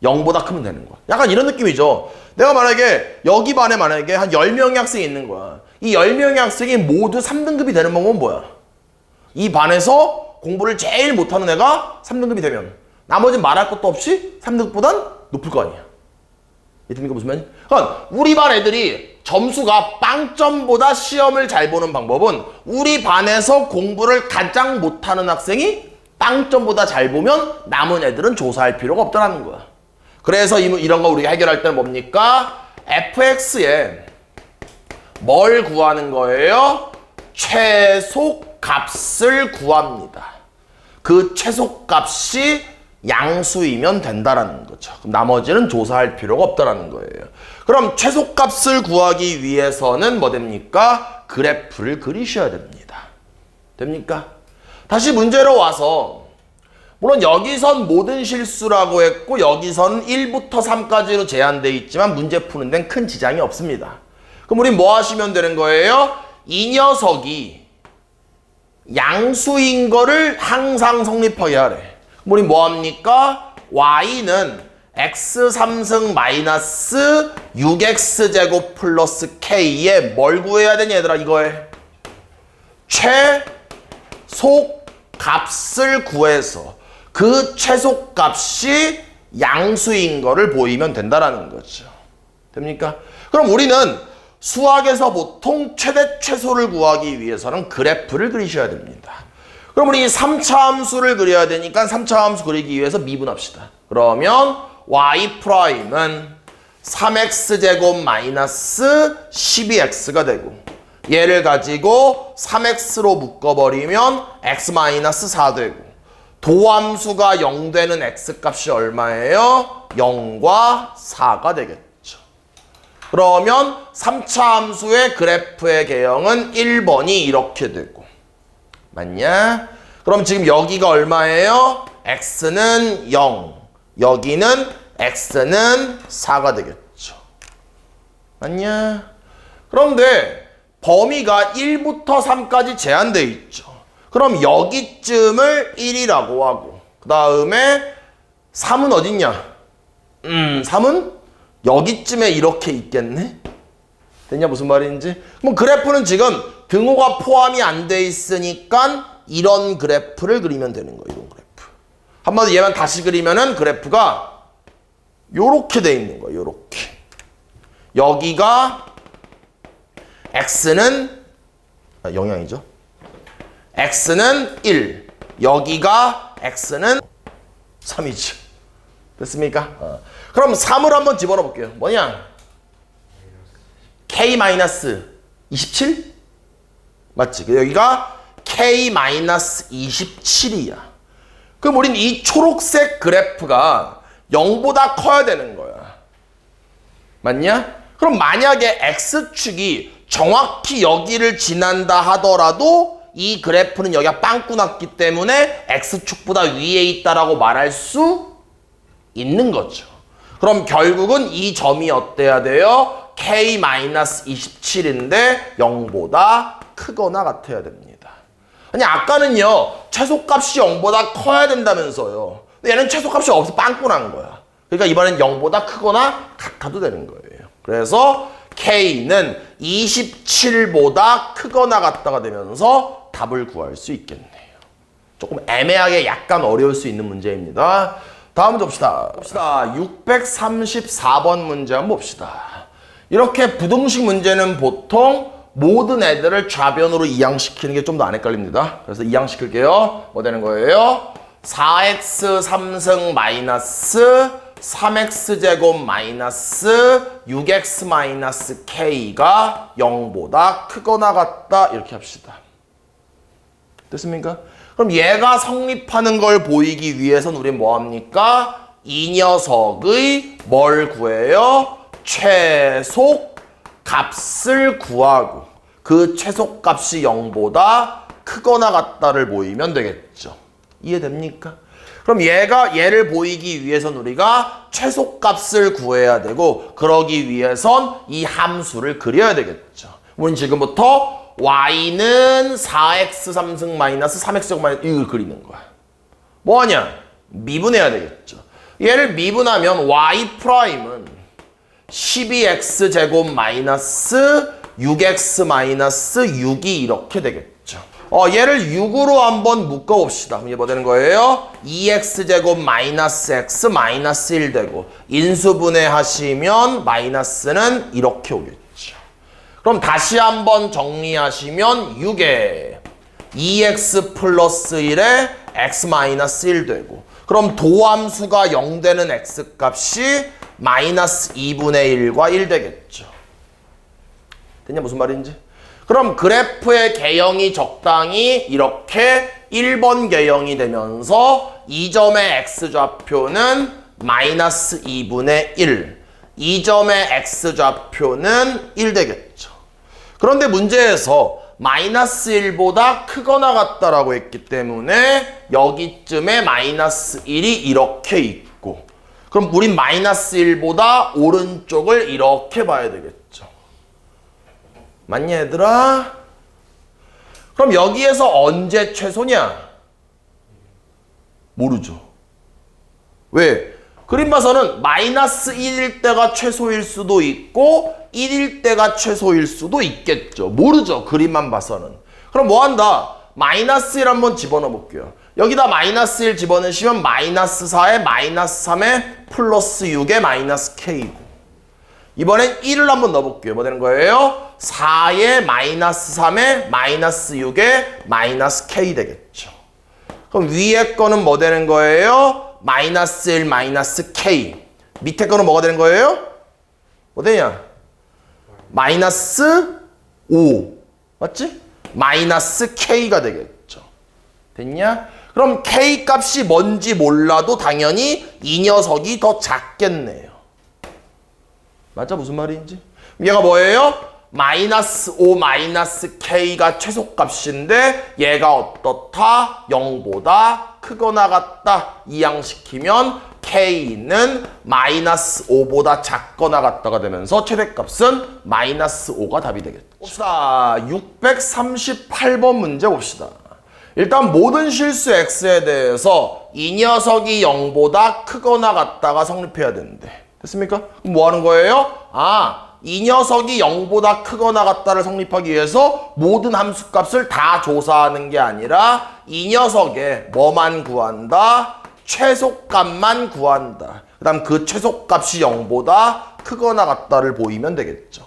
[SPEAKER 1] 0보다 크면 되는 거야. 약간 이런 느낌이죠. 내가 만약에 여기 반에 만약에 한 10명의 학생이 있는 거야. 이 10명의 학생이 모두 3등급이 되는 방법은 뭐야? 이 반에서 공부를 제일 못하는 애가 3등급이 되면 나머지는 말할 것도 없이 3등급보단 높을 거 아니야. 이해됩니까? 무슨 말이야? 그러니까 우리 반 애들이 점수가 빵점보다 시험을 잘 보는 방법은 우리 반에서 공부를 가장 못하는 학생이 빵점보다 잘 보면 남은 애들은 조사할 필요가 없다는 거야. 그래서 이런 거 우리가 해결할 때는 뭡니까? fx에 뭘 구하는 거예요? 최소값을 구합니다. 그 최소값이 양수이면 된다라는 거죠. 그럼 나머지는 조사할 필요가 없다라는 거예요. 그럼 최소값을 구하기 위해서는 뭐 됩니까? 그래프를 그리셔야 됩니다. 됩니까? 다시 문제로 와서 물론 여기선 모든 실수라고 했고 여기선 1부터 3까지로 제한되어 있지만 문제 푸는 데는 큰 지장이 없습니다. 그럼 우리 뭐 하시면 되는 거예요? 이 녀석이 양수인 거를 항상 성립하게 하래. 우리 뭐 합니까? y는 x3승 마이너스 6x제곱 플러스 k에 뭘 구해야 되냐 얘들아 이거에 최소값을 구해서 그 최소값이 양수인 거를 보이면 된다라는 거죠. 됩니까? 그럼 우리는 수학에서 보통 최대 최소를 구하기 위해서는 그래프를 그리셔야 됩니다. 그럼 우리 3차 함수를 그려야 되니까 3차 함수 그리기 위해서 미분합시다. 그러면 y'은 3x제곱 마이너스 12x가 되고 얘를 가지고 3x로 묶어버리면 x 마이너스 4 되고 도함수가 0 되는 x값이 얼마예요? 0과 4가 되겠죠. 그러면 3차 함수의 그래프의 개형은 1번이 이렇게 되고 맞냐? 그럼 지금 여기가 얼마예요? x는 0, 여기는 x는 4가 되겠죠. 맞냐? 그런데 범위가 1부터 3까지 제한되어 있죠. 그럼 여기쯤을 1이라고 하고 그 다음에 3은 어딨냐? 3은 여기쯤에 이렇게 있겠네? 됐냐? 무슨 말인지? 그럼 그래프는 지금 등호가 포함이 안 돼 있으니까 이런 그래프를 그리면 되는 거예요. 이런 그래프. 한번 얘만 다시 그리면은 그래프가 요렇게 돼 있는 거예요. 요렇게. 여기가 x는 영향이죠. x는 1. 여기가 x는 3이죠. 됐습니까? 그럼 3을 한번 집어넣어 볼게요. 뭐냐? k-27? 맞지? 여기가 k-27이야. 그럼 우린 이 초록색 그래프가 0보다 커야 되는 거야. 맞냐? 그럼 만약에 x축이 정확히 여기를 지난다 하더라도 이 그래프는 여기가 빵꾸 났기 때문에 x축보다 위에 있다라고 말할 수 있는 거죠. 그럼 결국은 이 점이 어때야 돼요? k-27인데 0보다 크거나 같아야 됩니다. 아니 아까는요 최소값이 0보다 커야 된다면서요. 근데 얘는 최소값이 없어 빵꾸 난 거야. 그러니까 이번엔 0보다 크거나 같아도 되는 거예요. 그래서 k는 27보다 크거나 같다가 되면서 답을 구할 수 있겠네요. 조금 애매하게 약간 어려울 수 있는 문제입니다. 다음 문제 봅시다. 634번 문제 한번 봅시다. 이렇게 부등식 문제는 보통 모든 애들을 좌변으로 이항시키는 게 좀 더 안 헷갈립니다. 그래서 이항시킬게요. 뭐 되는 거예요? 4x 3승 마이너스 3x제곱 마이너스 6x 마이너스 k가 0보다 크거나 같다. 이렇게 합시다. 됐습니까? 그럼 얘가 성립하는 걸 보이기 위해선 우린 뭐합니까? 이 녀석의 뭘 구해요? 최소 값을 구하고 그 최소 값이 0보다 크거나 같다를 보이면 되겠죠. 이해됩니까? 그럼 얘를 보이기 위해선 우리가 최소 값을 구해야 되고 그러기 위해선 이 함수를 그려야 되겠죠. 우린 지금부터 y는 4x 3승 마이너스 3x제곱 마이너스 이걸 그리는 거야. 뭐하냐? 미분해야 되겠죠. 얘를 미분하면 y 프라임은 12x제곱 마이너스 6x 마이너스 6이 이렇게 되겠죠. 얘를 6으로 한번 묶어봅시다. 그럼 이게 뭐 되는 거예요? 2x제곱 마이너스 x 마이너스 1 되고 인수분해 하시면 마이너스는 이렇게 오겠죠. 그럼 다시 한번 정리하시면 6에 2x 플러스 1에 x 마이너스 1 되고 그럼 도함수가 0 되는 x 값이 마이너스 2분의 1과 1 되겠죠. 됐냐 무슨 말인지? 그럼 그래프의 개형이 적당히 이렇게 1번 개형이 되면서 이 점의 x좌표는 마이너스 2분의 1 이 점의 x좌표는 1 되겠죠. 그런데 문제에서 마이너스 1보다 크거나 같다라고 했기 때문에 여기쯤에 마이너스 1이 이렇게 있고 그럼 우린 마이너스 1보다 오른쪽을 이렇게 봐야 되겠죠. 맞냐 얘들아? 그럼 여기에서 언제 최소냐? 모르죠. 왜? 그림 봐서는 마이너스 1일 때가 최소일 수도 있고 1일 때가 최소일 수도 있겠죠. 모르죠. 그림만 봐서는. 그럼 뭐 한다? 마이너스 1 한번 집어넣어 볼게요. 여기다 마이너스 1 집어넣으시면 마이너스 4에 마이너스 3에 플러스 6에 마이너스 k고 이번엔 1을 한번 넣어볼게요. 뭐 되는 거예요? 4에 마이너스 3에 마이너스 6에 마이너스 k 되겠죠. 그럼 위에 거는 뭐 되는 거예요? 마이너스 1 마이너스 k. 밑에 거는 뭐가 되는 거예요? 뭐 되냐? 마이너스 5. 맞지? 마이너스 k가 되겠죠. 됐냐? 그럼 k 값이 뭔지 몰라도 당연히 이 녀석이 더 작겠네요. 맞아? 무슨 말인지? 얘가 뭐예요? 마이너스 5 마이너스 k가 최소값인데 얘가 어떻다? 0보다 크거나 같다. 이항시키면 k는 마이너스 5보다 작거나 같다가 되면서 최대값은 마이너스 5가 답이 되겠죠. 봅시다. 638번 문제 봅시다. 일단 모든 실수 x에 대해서 이 녀석이 0보다 크거나 같다가 성립해야 되는데 됐습니까? 그럼 뭐 하는 거예요? 이 녀석이 0보다 크거나 같다를 성립하기 위해서 모든 함수값을 다 조사하는 게 아니라 이 녀석의 뭐만 구한다? 최소값만 구한다. 그 다음 그 최소값이 0보다 크거나 같다를 보이면 되겠죠.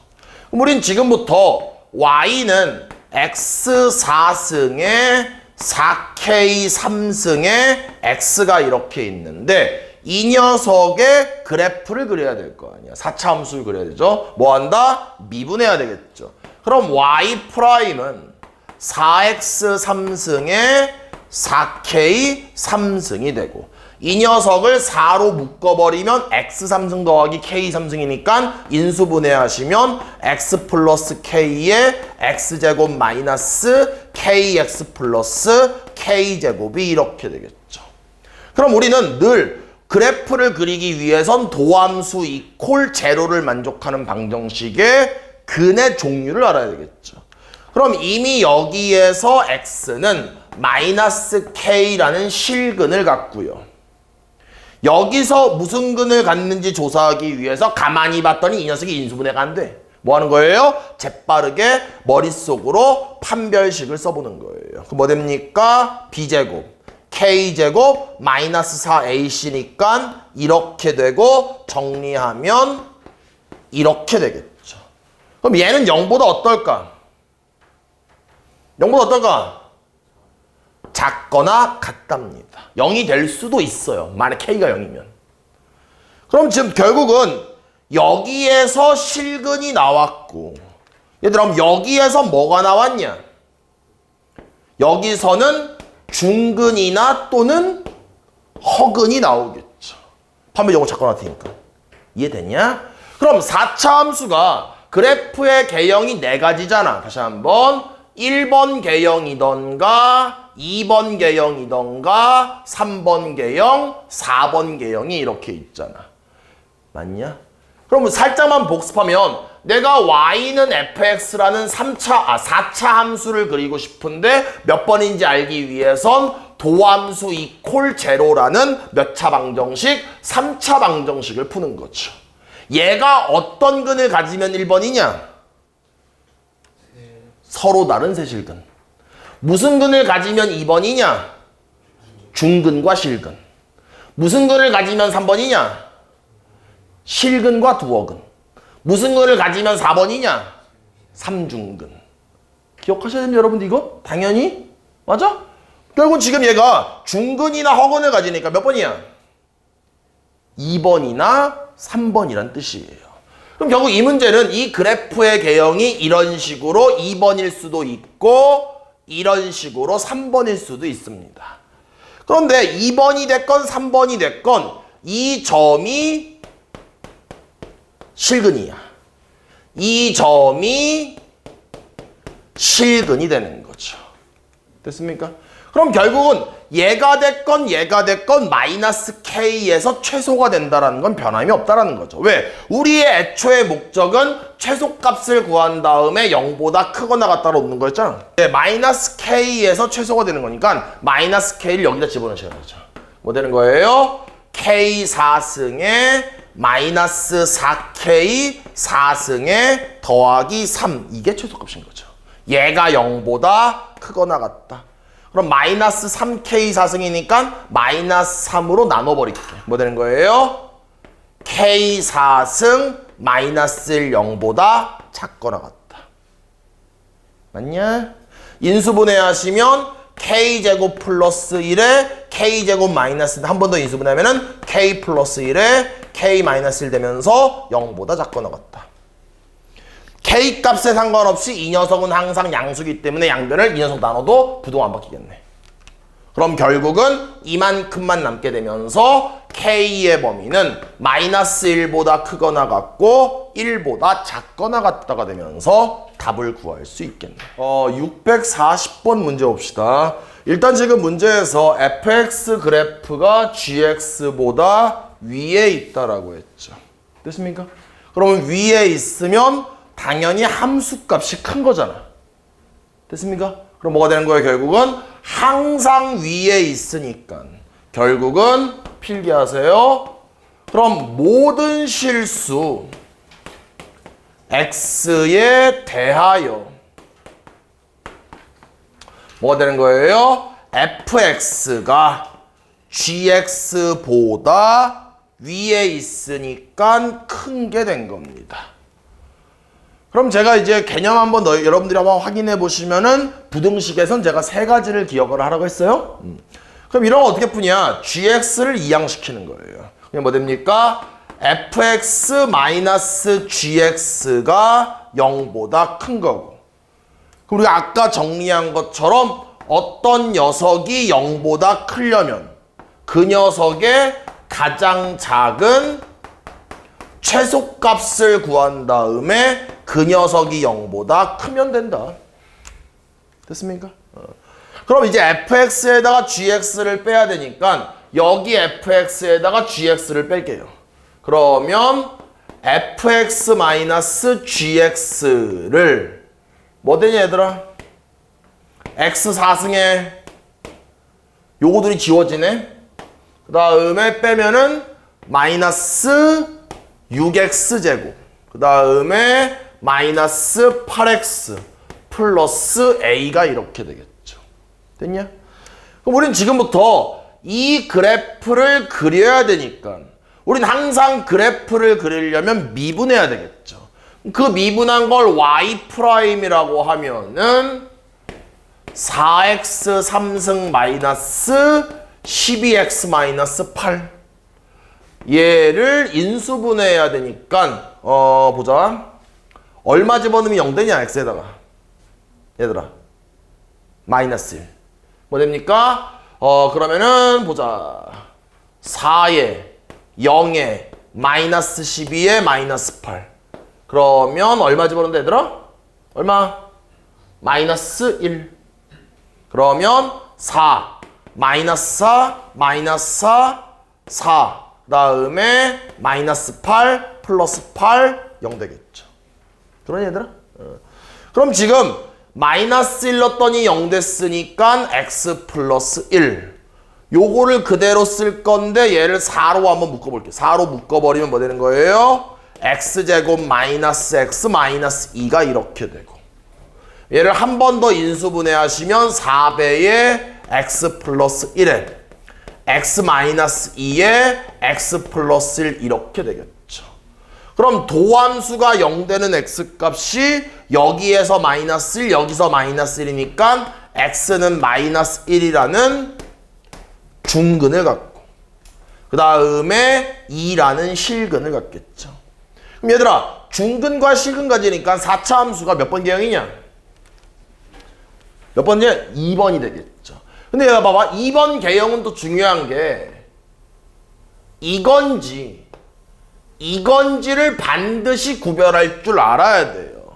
[SPEAKER 1] 그럼 우린 지금부터 y는 x 4승에 4k 3승에 x가 이렇게 있는데 이 녀석의 그래프를 그려야 될 거 아니야. 4차 함수를 그려야 되죠. 뭐 한다? 미분해야 되겠죠. 그럼 y 프라임은 4x 3승에 4k 3승이 되고 이 녀석을 4로 묶어버리면 x 3승 더하기 k 3승이니까 인수분해하시면 x 플러스 k에 x제곱 마이너스 kx 플러스 k제곱이 이렇게 되겠죠. 그럼 우리는 늘 그래프를 그리기 위해선 도함수 이퀄 제로를 만족하는 방정식의 근의 종류를 알아야 되겠죠. 그럼 이미 여기에서 x는 마이너스 k라는 실근을 갖고요. 여기서 무슨 근을 갖는지 조사하기 위해서 가만히 봤더니 이 녀석이 인수분해가 안 돼. 뭐 하는 거예요? 재빠르게 머릿속으로 판별식을 써보는 거예요. 그럼 뭐 됩니까? b제곱, k제곱, 마이너스 4ac니까 이렇게 되고 정리하면 이렇게 되겠죠. 그럼 얘는 0보다 어떨까? 0보다 어떨까? 작거나 같답니다. 0이 될 수도 있어요. 만약 k가 0이면. 그럼 지금 결국은 여기에서 실근이 나왔고, 얘들아, 그럼 여기에서 뭐가 나왔냐? 여기서는 중근이나 또는 허근이 나오겠죠. 판별 요거 작거나 같으니까. 이해됐냐? 그럼 4차 함수가 그래프의 개형이 4가지잖아. 다시 한번 1번 개형이던가 2번 개형이던가 3번 개형, 4번 개형이 이렇게 있잖아. 맞냐? 그럼 살짝만 복습하면 내가 y는 fx라는 4차 함수를 그리고 싶은데 몇 번인지 알기 위해선 도함수 이퀄 제로라는 몇 차 방정식? 3차 방정식을 푸는 거죠. 얘가 어떤 근을 가지면 1번이냐? 서로 다른 세실근. 무슨 근을 가지면 2번이냐? 중근과 실근. 무슨 근을 가지면 3번이냐? 실근과 두어근. 무슨 근을 가지면 4번이냐? 삼중근. 기억하셔야 됩니다, 여러분들 이거? 당연히. 맞아? 결국은 지금 얘가 중근이나 허근을 가지니까 몇 번이야? 2번이나 3번이란 뜻이에요. 그럼 결국 이 문제는 이 그래프의 개형이 이런 식으로 2번일 수도 있고 이런 식으로 3번일 수도 있습니다. 그런데 2번이 됐건 3번이 됐건 이 점이 실근이야. 이 점이 실근이 되는 거죠. 됐습니까? 그럼 결국은 얘가 됐건 마이너스 k에서 최소가 된다는 건 변함이 없다라는 거죠. 왜? 우리의 애초의 목적은 최소값을 구한 다음에 0보다 크거나 같다로 없는 거였잖아. 네, 마이너스 k에서 최소가 되는 거니까 마이너스 k를 여기다 집어넣으셔야 되죠. 뭐 되는 거예요? k 4승에 마이너스 4k 4승에 더하기 3. 이게 최소값인 거죠. 얘가 0보다 크거나 같다. 그럼 마이너스 3k 4승이니까 마이너스 3으로 나눠버릴게. 뭐 되는 거예요? k 4승 마이너스 1 0보다 작거나 같다. 맞냐? 인수분해 하시면 k제곱 플러스 1에 k제곱 마이너스 1. 한 번 더 인수분해하면은 k 플러스 1에 k 마이너스 1 되면서 0보다 작거나 같다. k 값에 상관없이 이 녀석은 항상 양수기 때문에 양변을 이 녀석 나눠도 부동 안 바뀌겠네. 그럼 결국은 이만큼만 남게 되면서 k의 범위는 마이너스 1보다 크거나 같고 1보다 작거나 같다가 되면서 답을 구할 수 있겠네. 640번 문제 봅시다. 일단 지금 문제에서 fx 그래프가 gx보다 위에 있다라고 했죠. 됐습니까? 그러면 위에 있으면 당연히 함수값이 큰 거잖아. 됐습니까? 그럼 뭐가 되는 거예요? 결국은 항상 위에 있으니까 결국은 필기하세요. 그럼 모든 실수 x에 대하여 뭐가 되는 거예요? fx가 gx보다 위에 있으니까 큰 게 된 겁니다. 그럼 제가 이제 개념 한번 여러분들이 한번 확인해 보시면은 부등식에선 제가 3가지를 기억을 하라고 했어요. 그럼 이런 거 어떻게 푸냐? gx를 이항시키는 거예요. 그게 뭐 됩니까? fx-gx가 0보다 큰 거고. 그럼 우리가 아까 정리한 것처럼 어떤 녀석이 0보다 크려면 그 녀석의 가장 작은 최소값을 구한 다음에 그 녀석이 0보다 크면 된다. 됐습니까? 그럼 이제 fx에다가 gx를 빼야 되니까 여기 fx에다가 gx를 뺄게요. 그러면 fx-gx를 뭐 되냐 얘들아? x 4승에 요거들이 지워지네. 그 다음에 빼면은 마이너스 6x제곱. 그 다음에 마이너스 8x 플러스 a가 이렇게 되겠죠. 됐냐? 그럼 우린 지금부터 이 그래프를 그려야 되니까 우린 항상 그래프를 그리려면 미분해야 되겠죠. 그 미분한 걸 y'이라고 하면은 4x 3승 마이너스 12x 마이너스 8 얘를 인수분해해야 되니까 보자. 얼마 집어넣으면 0 되냐 x에다가 얘들아 마이너스 1 뭐 됩니까? 그러면은 보자. 4에 0에 마이너스 12에 마이너스 8 그러면 얼마 집어넣는다 얘들아? 얼마? 마이너스 1 그러면 4 마이너스 4 마이너스 4 4 다음에 마이너스 8 플러스 8 0 되겠죠. 그러니 얘들아? 그럼 지금 마이너스 1 넣었더니 0 됐으니까 x 플러스 1 요거를 그대로 쓸 건데 얘를 4로 한번 묶어볼게요. 4로 묶어버리면 뭐 되는 거예요? x제곱 마이너스 x 마이너스 2가 이렇게 되고 얘를 한 번 더 인수분해하시면 4배의 x 플러스 1에 x 마이너스 2에 x 플러스 1 이렇게 되겠죠. 그럼 도함수가 0 되는 x값이 여기에서 마이너스 1 여기서 마이너스 1이니까 x는 마이너스 1이라는 중근을 갖고 그 다음에 2라는 실근을 갖겠죠. 그럼 얘들아 중근과 실근 가지니까 4차 함수가 몇 번 개형이냐? 몇 번째? 2번이 되겠죠. 근데 얘가 봐봐 2번 개형은 또 중요한 게 이건지를 반드시 구별할 줄 알아야 돼요.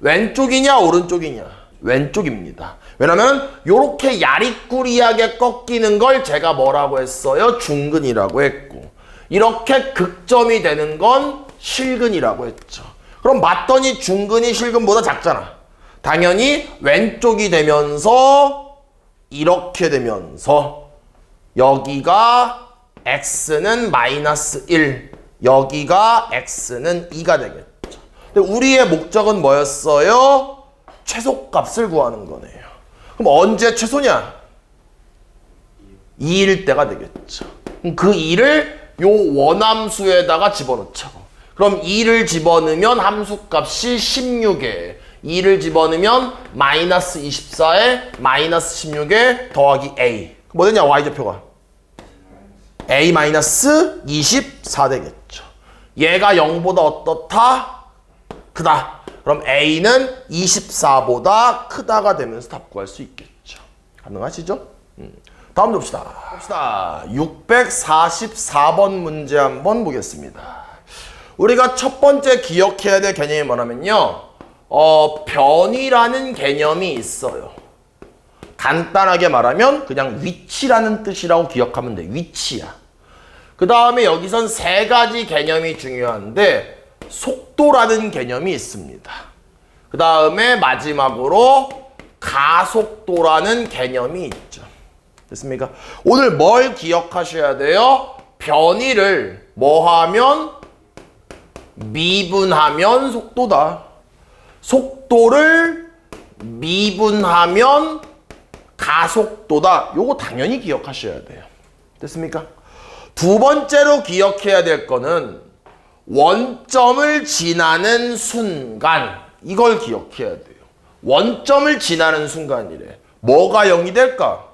[SPEAKER 1] 왼쪽이냐 오른쪽이냐? 왼쪽입니다. 왜냐면 요렇게 야리꾸리하게 꺾이는 걸 제가 뭐라고 했어요? 중근이라고 했고 이렇게 극점이 되는 건 실근이라고 했죠. 그럼 맞더니 중근이 실근보다 작잖아. 당연히 왼쪽이 되면서 이렇게 되면서 여기가 x는 마이너스 1 여기가 x는 2가 되겠죠. 근데 우리의 목적은 뭐였어요? 최소값을 구하는 거네요. 그럼 언제 최소냐? 2일 때가 되겠죠. 그럼 그 2를 요 원함수에다가 집어넣자고. 그럼 2를 집어넣으면 함수값이 16에 2를 집어넣으면 마이너스 24에 마이너스 16에 더하기 a. 뭐 되냐 y좌표가? a 마이너스 24 되겠죠. 얘가 0보다 어떻다? 크다. 그럼 a는 24보다 크다가 되면서 답 구할 수 있겠죠. 가능하시죠? 다음 봅시다. 644번 문제 한번 보겠습니다. 우리가 첫 번째 기억해야 될 개념이 뭐냐면요. 변이라는 개념이 있어요. 간단하게 말하면 그냥 위치라는 뜻이라고 기억하면 돼. 위치야. 그 다음에 여기선 세 가지 개념이 중요한데 속도라는 개념이 있습니다. 그 다음에 마지막으로 가속도라는 개념이 있죠. 됐습니까? 오늘 뭘 기억하셔야 돼요? 변이를 뭐 하면? 미분하면 속도다. 속도를 미분하면 가속도다. 요거 당연히 기억하셔야 돼요. 됐습니까? 두 번째로 기억해야 될 거는 원점을 지나는 순간. 이걸 기억해야 돼요. 원점을 지나는 순간이래. 뭐가 0이 될까?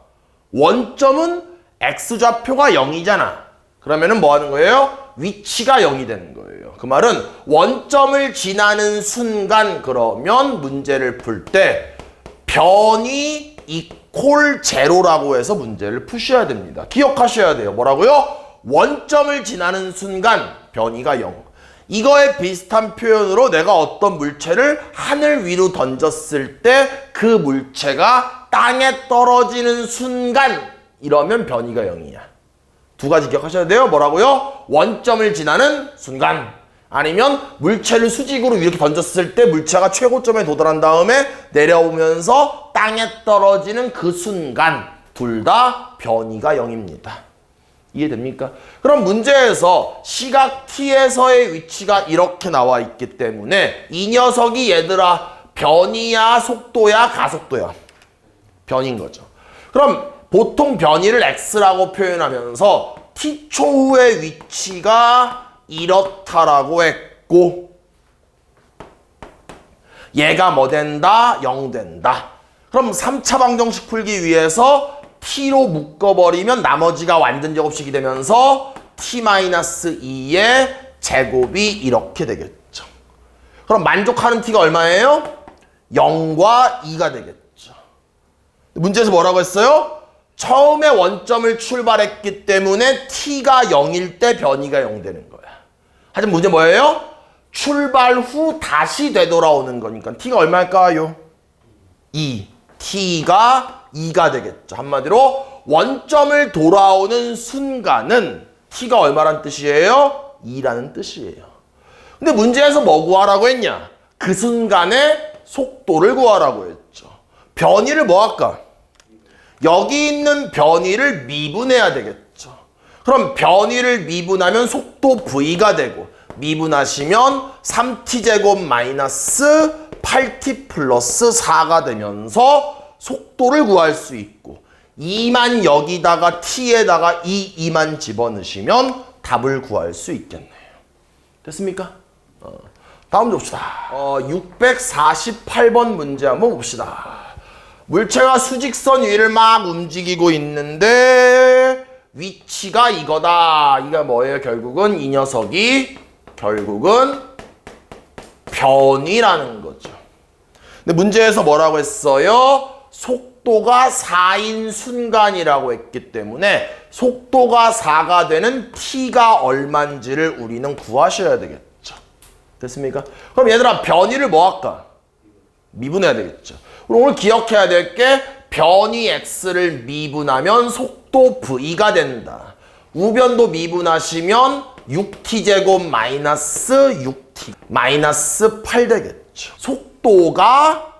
[SPEAKER 1] 원점은 x좌표가 0이잖아. 그러면은 뭐 하는 거예요? 위치가 0이 되는 거예요. 그 말은 원점을 지나는 순간 그러면 문제를 풀 때 변이 이퀄 제로라고 해서 문제를 푸셔야 됩니다. 기억하셔야 돼요. 뭐라고요? 원점을 지나는 순간 변이가 0. 이거에 비슷한 표현으로 내가 어떤 물체를 하늘 위로 던졌을 때 그 물체가 땅에 떨어지는 순간 이러면 변이가 0이야. 두 가지 기억하셔야 돼요. 뭐라고요? 원점을 지나는 순간 아니면 물체를 수직으로 이렇게 던졌을 때 물체가 최고점에 도달한 다음에 내려오면서 땅에 떨어지는 그 순간 둘 다 변이가 0입니다. 이해됩니까? 그럼 문제에서 시각 t에서의 위치가 이렇게 나와 있기 때문에 이 녀석이 얘들아 변이야 속도야 가속도야? 변인 거죠. 그럼 보통 변이를 x라고 표현하면서 t초 후의 위치가 이렇다라고 했고 얘가 뭐 된다? 0 된다. 그럼 3차 방정식 풀기 위해서 t로 묶어버리면 나머지가 완전 제곱식이 되면서 t-2의 제곱이 이렇게 되겠죠. 그럼 만족하는 t가 얼마예요? 0과 2가 되겠죠. 문제에서 뭐라고 했어요? 처음에 원점을 출발했기 때문에 t가 0일 때 변이가 0 되는 거야. 하지만 문제 뭐예요? 출발 후 다시 되돌아오는 거니까 t가 얼마일까요? 2. t가 2가 되겠죠. 한마디로 원점을 돌아오는 순간은 t가 얼마란 뜻이에요? 2라는 뜻이에요. 근데 문제에서 뭐 구하라고 했냐? 그 순간의 속도를 구하라고 했죠. 변이를 뭐 할까? 여기 있는 변이를 미분해야 되겠죠. 그럼 변이를 미분하면 속도 v가 되고 미분하시면 3t제곱 마이너스 8t 플러스 4가 되면서 속도를 구할 수 있고 2만 여기다가 t에다가 2만 집어넣으시면 답을 구할 수 있겠네요. 됐습니까? 다음 봅시다. 648번 문제 한번 봅시다. 물체가 수직선 위를 막 움직이고 있는데 위치가 이거다. 이게 뭐예요? 결국은 이 녀석이 결국은 변이라는 거죠. 근데 문제에서 뭐라고 했어요? 속도가 4인 순간이라고 했기 때문에 속도가 4가 되는 t가 얼만지를 우리는 구하셔야 되겠죠. 됐습니까? 그럼 얘들아 변이를 뭐 할까? 미분해야 되겠죠. 그럼 오늘 기억해야 될 게 변이 x를 미분하면 속도 v가 된다. 우변도 미분하시면 6t제곱 마이너스 6t 마이너스 8 되겠죠. 속도가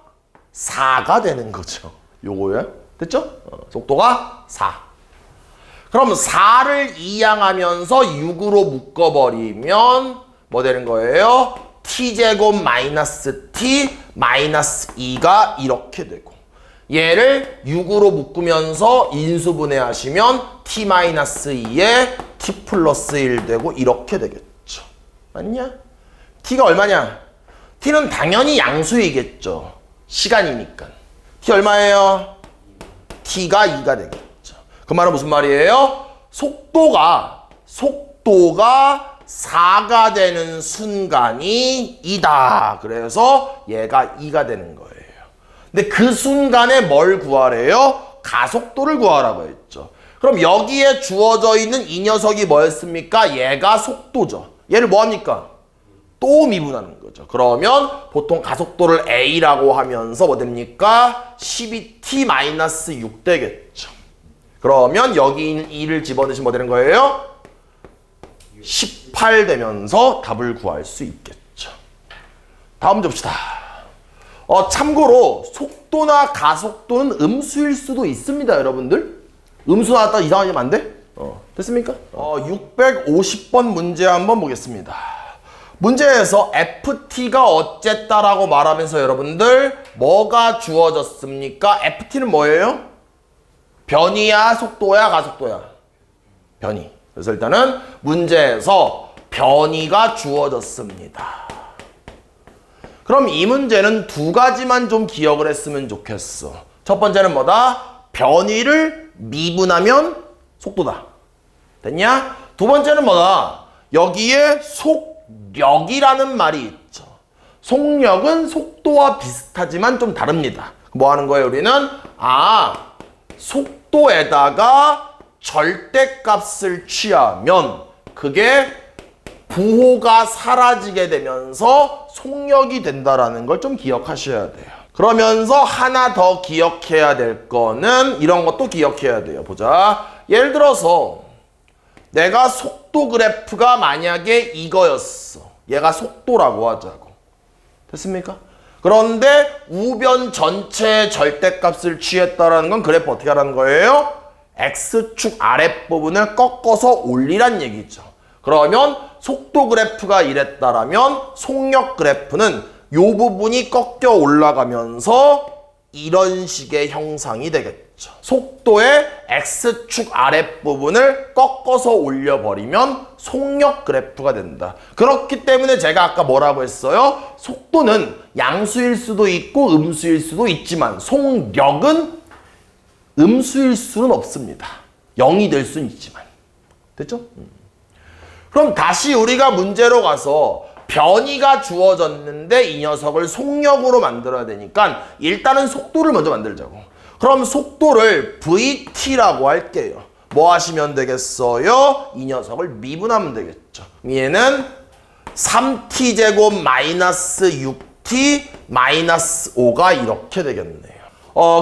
[SPEAKER 1] 4가 되는 거죠. 요거요. 됐죠? 속도가 4. 그럼 4를 이항하면서 6으로 묶어버리면 뭐 되는 거예요? t제곱 마이너스 t 마이너스 2가 이렇게 되고 얘를 6으로 묶으면서 인수분해 하시면 t 마이너스 2에 t 플러스 1 되고 이렇게 되겠죠. 맞냐? t가 얼마냐? t는 당연히 양수이겠죠. 시간이니까. t 얼마예요? t가 2가 되겠죠. 그 말은 무슨 말이에요? 속도가 4가 되는 순간이 2다. 그래서 얘가 2가 되는 거예요. 근데 그 순간에 뭘 구하래요? 가속도를 구하라고 했죠. 그럼 여기에 주어져 있는 이 녀석이 뭐였습니까? 얘가 속도죠. 얘를 뭐 합니까? 또 미분하는 거죠. 그러면 보통 가속도를 a라고 하면서 뭐 됩니까? 12t-6 되겠죠. 그러면 여기 있는 2를 집어넣으시면 뭐 되는 거예요? 18 되면서 답을 구할 수 있겠죠. 다음 문제 봅시다. 참고로 속도나 가속도는 음수일 수도 있습니다, 여러분들. 음수 나왔다 이상하게 하면 안 돼? 됐습니까? 650번 문제 한번 보겠습니다. 문제에서 ft가 어쨌다라고 말하면서 여러분들 뭐가 주어졌습니까? ft는 뭐예요? 변이야, 속도야, 가속도야? 변이. 그래서 일단은 문제에서 변이가 주어졌습니다. 그럼 이 문제는 두 가지만 좀 기억을 했으면 좋겠어. 첫 번째는 뭐다? 변이를 미분하면 속도다. 됐냐? 두 번째는 뭐다? 여기에 속력이라는 말이 있죠. 속력은 속도와 비슷하지만 좀 다릅니다. 뭐 하는 거예요, 우리는? 속도에다가 절대값을 취하면 그게 부호가 사라지게 되면서 속력이 된다라는 걸 좀 기억하셔야 돼요. 그러면서 하나 더 기억해야 될 거는 이런 것도 기억해야 돼요. 보자. 예를 들어서 내가 속도 그래프가 만약에 이거였어. 얘가 속도라고 하자고. 됐습니까? 그런데 우변 전체의 절대값을 취했다라는 건 그래프 어떻게 하라는 거예요? X축 아랫부분을 꺾어서 올리란 얘기죠. 그러면 속도 그래프가 이랬다라면 속력 그래프는 이 부분이 꺾여 올라가면서 이런 식의 형상이 되겠죠. 속도의 X축 아랫부분을 꺾어서 올려버리면 속력 그래프가 된다. 그렇기 때문에 제가 아까 뭐라고 했어요? 속도는 양수일 수도 있고 음수일 수도 있지만 속력은 음수일 수는 없습니다. 0이 될 수는 있지만. 됐죠? 그럼 다시 우리가 문제로 가서 변이가 주어졌는데 이 녀석을 속력으로 만들어야 되니까 일단은 속도를 먼저 만들자고. 그럼 속도를 VT라고 할게요. 뭐 하시면 되겠어요? 이 녀석을 미분하면 되겠죠. 얘는 3t제곱 마이너스 6t 마이너스 5가 이렇게 되겠네요.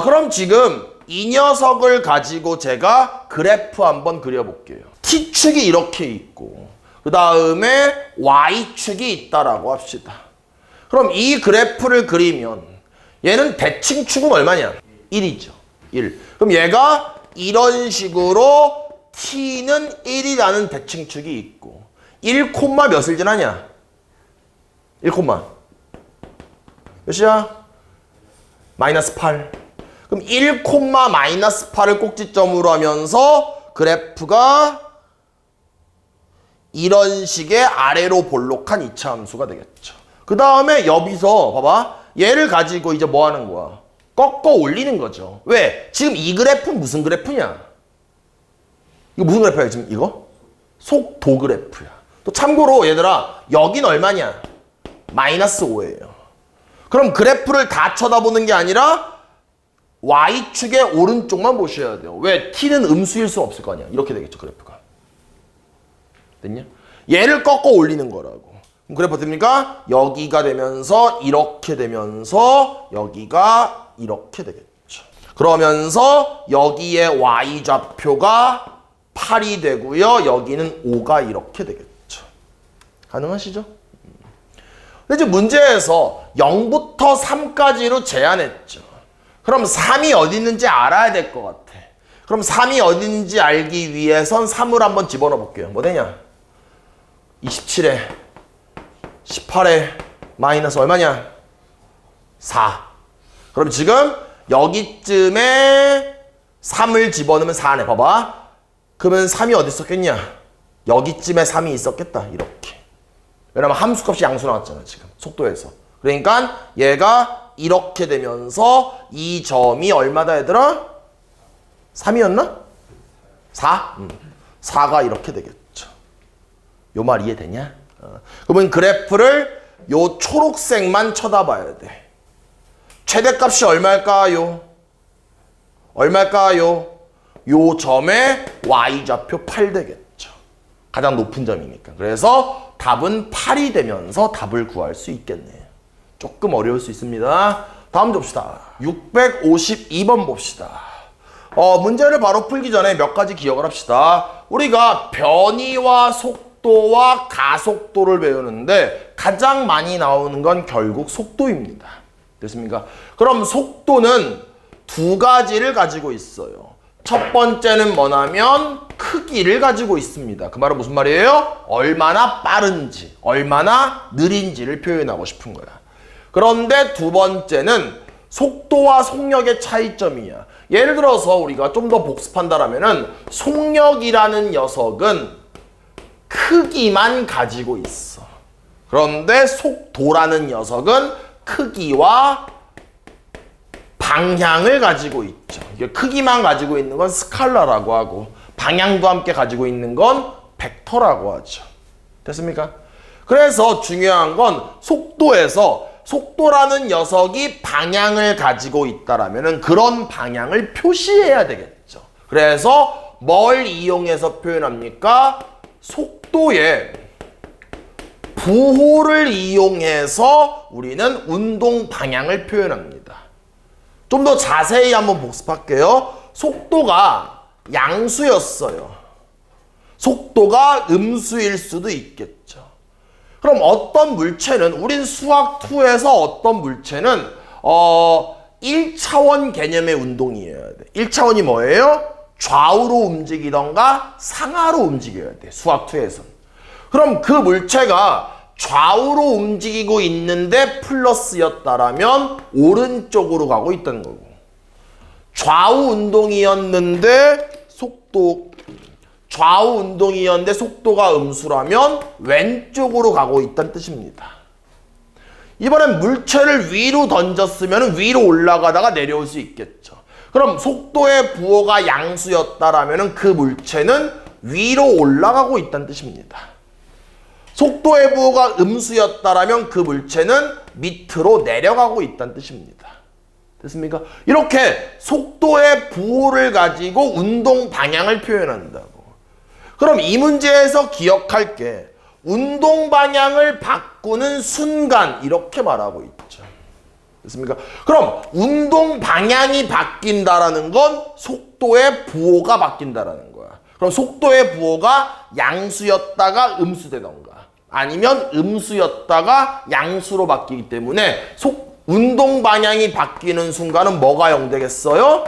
[SPEAKER 1] 그럼 지금 이 녀석을 가지고 제가 그래프 한번 그려볼게요. t축이 이렇게 있고 그 다음에 y축이 있다라고 합시다. 그럼 이 그래프를 그리면 얘는 대칭축은 얼마냐? 1이죠. 1. 그럼 얘가 이런 식으로 t는 1이라는 대칭축이 있고 1, 몇을 지나냐? 1, 몇이야? 마이너스 8. 그럼 1, 마이너스 8을 꼭지점으로 하면서 그래프가 이런 식의 아래로 볼록한 이차 함수가 되겠죠. 그 다음에 여기서 봐봐. 얘를 가지고 이제 뭐 하는 거야? 꺾어 올리는 거죠. 왜? 지금 이 그래프는 무슨 그래프냐? 이거 무슨 그래프야 지금 이거? 속도 그래프야. 또 참고로 얘들아 여긴 얼마냐? 마이너스 5예요. 그럼 그래프를 다 쳐다보는 게 아니라 Y축의 오른쪽만 보셔야 돼요. 왜? T는 음수일 수 없을 거 아니야. 이렇게 되겠죠 그래프가. 됐냐? 얘를 꺾어 올리는 거라고. 그럼 그래프 됩니까? 여기가 되면서 이렇게 되면서 여기가 이렇게 되겠죠. 그러면서 여기에 y좌표가 8이 되고요. 여기는 5가 이렇게 되겠죠. 가능하시죠? 근데 이제 문제에서 0부터 3까지로 제한했죠. 그럼 3이 어디 있는지 알아야 될 것 같아. 그럼 3이 어디 있는지 알기 위해선 3을 한번 집어넣어 볼게요. 뭐 되냐? 27에 18에 마이너스 얼마냐? 4. 그럼 지금 여기쯤에 3을 집어넣으면 4네. 봐봐. 그러면 3이 어디 있었겠냐? 여기쯤에 3이 있었겠다. 이렇게. 왜냐면 함수값이 양수 나왔잖아. 지금 속도에서. 그러니까 얘가 이렇게 되면서 이 점이 얼마다 얘들아? 3이었나? 4? 4가 이렇게 되겠죠. 요 말 이해되냐? 그러면 그래프를 요 초록색만 쳐다봐야 돼. 최대값이 얼마일까요? 얼마일까요? 요 점에 y좌표 8 되겠죠. 가장 높은 점이니까. 그래서 답은 8이 되면서 답을 구할 수 있겠네요. 조금 어려울 수 있습니다. 다음 봅시다. 652번 봅시다. 문제를 바로 풀기 전에 몇 가지 기억을 합시다. 우리가 변이와 속도와 가속도를 배우는데 가장 많이 나오는 건 결국 속도입니다. 됐습니까? 그럼 속도는 두 가지를 가지고 있어요. 첫 번째는 뭐냐면 크기를 가지고 있습니다. 그 말은 무슨 말이에요? 얼마나 빠른지, 얼마나 느린지를 표현하고 싶은 거야. 그런데 두 번째는 속도와 속력의 차이점이야. 예를 들어서 우리가 좀 더 복습한다라면은 속력이라는 녀석은 크기만 가지고 있어. 그런데 속도라는 녀석은 크기와 방향을 가지고 있죠. 이게 크기만 가지고 있는 건 스칼라라고 하고 방향도 함께 가지고 있는 건 벡터라고 하죠. 됐습니까? 그래서 중요한 건 속도에서 속도라는 녀석이 방향을 가지고 있다라면은 그런 방향을 표시해야 되겠죠. 그래서 뭘 이용해서 표현합니까? 속도의 부호를 이용해서 우리는 운동 방향을 표현합니다. 좀 더 자세히 한번 복습할게요. 속도가 양수였어요. 속도가 음수일 수도 있겠죠. 그럼 어떤 물체는 우린 수학 2에서 어떤 물체는 1차원 개념의 운동이어야 돼. 1차원이 뭐예요? 좌우로 움직이던가 상하로 움직여야 돼. 수학2에서는. 그럼 그 물체가 좌우로 움직이고 있는데 플러스였다라면 오른쪽으로 가고 있다는 거고, 좌우 운동이었는데 속도가 음수라면 왼쪽으로 가고 있다는 뜻입니다. 이번엔 물체를 위로 던졌으면 위로 올라가다가 내려올 수 있겠죠. 그럼 속도의 부호가 양수였다라면 그 물체는 위로 올라가고 있다는 뜻입니다. 속도의 부호가 음수였다라면 그 물체는 밑으로 내려가고 있다는 뜻입니다. 됐습니까? 이렇게 속도의 부호를 가지고 운동 방향을 표현한다고. 그럼 이 문제에서 기억할 게 운동 방향을 바꾸는 순간 이렇게 말하고 있죠. 됐습니까? 그럼 운동 방향이 바뀐다라는 건 속도의 부호가 바뀐다라는 거야. 그럼 속도의 부호가 양수였다가 음수되던가 아니면 음수였다가 양수로 바뀌기 때문에 운동 방향이 바뀌는 순간은 뭐가 0 되겠어요?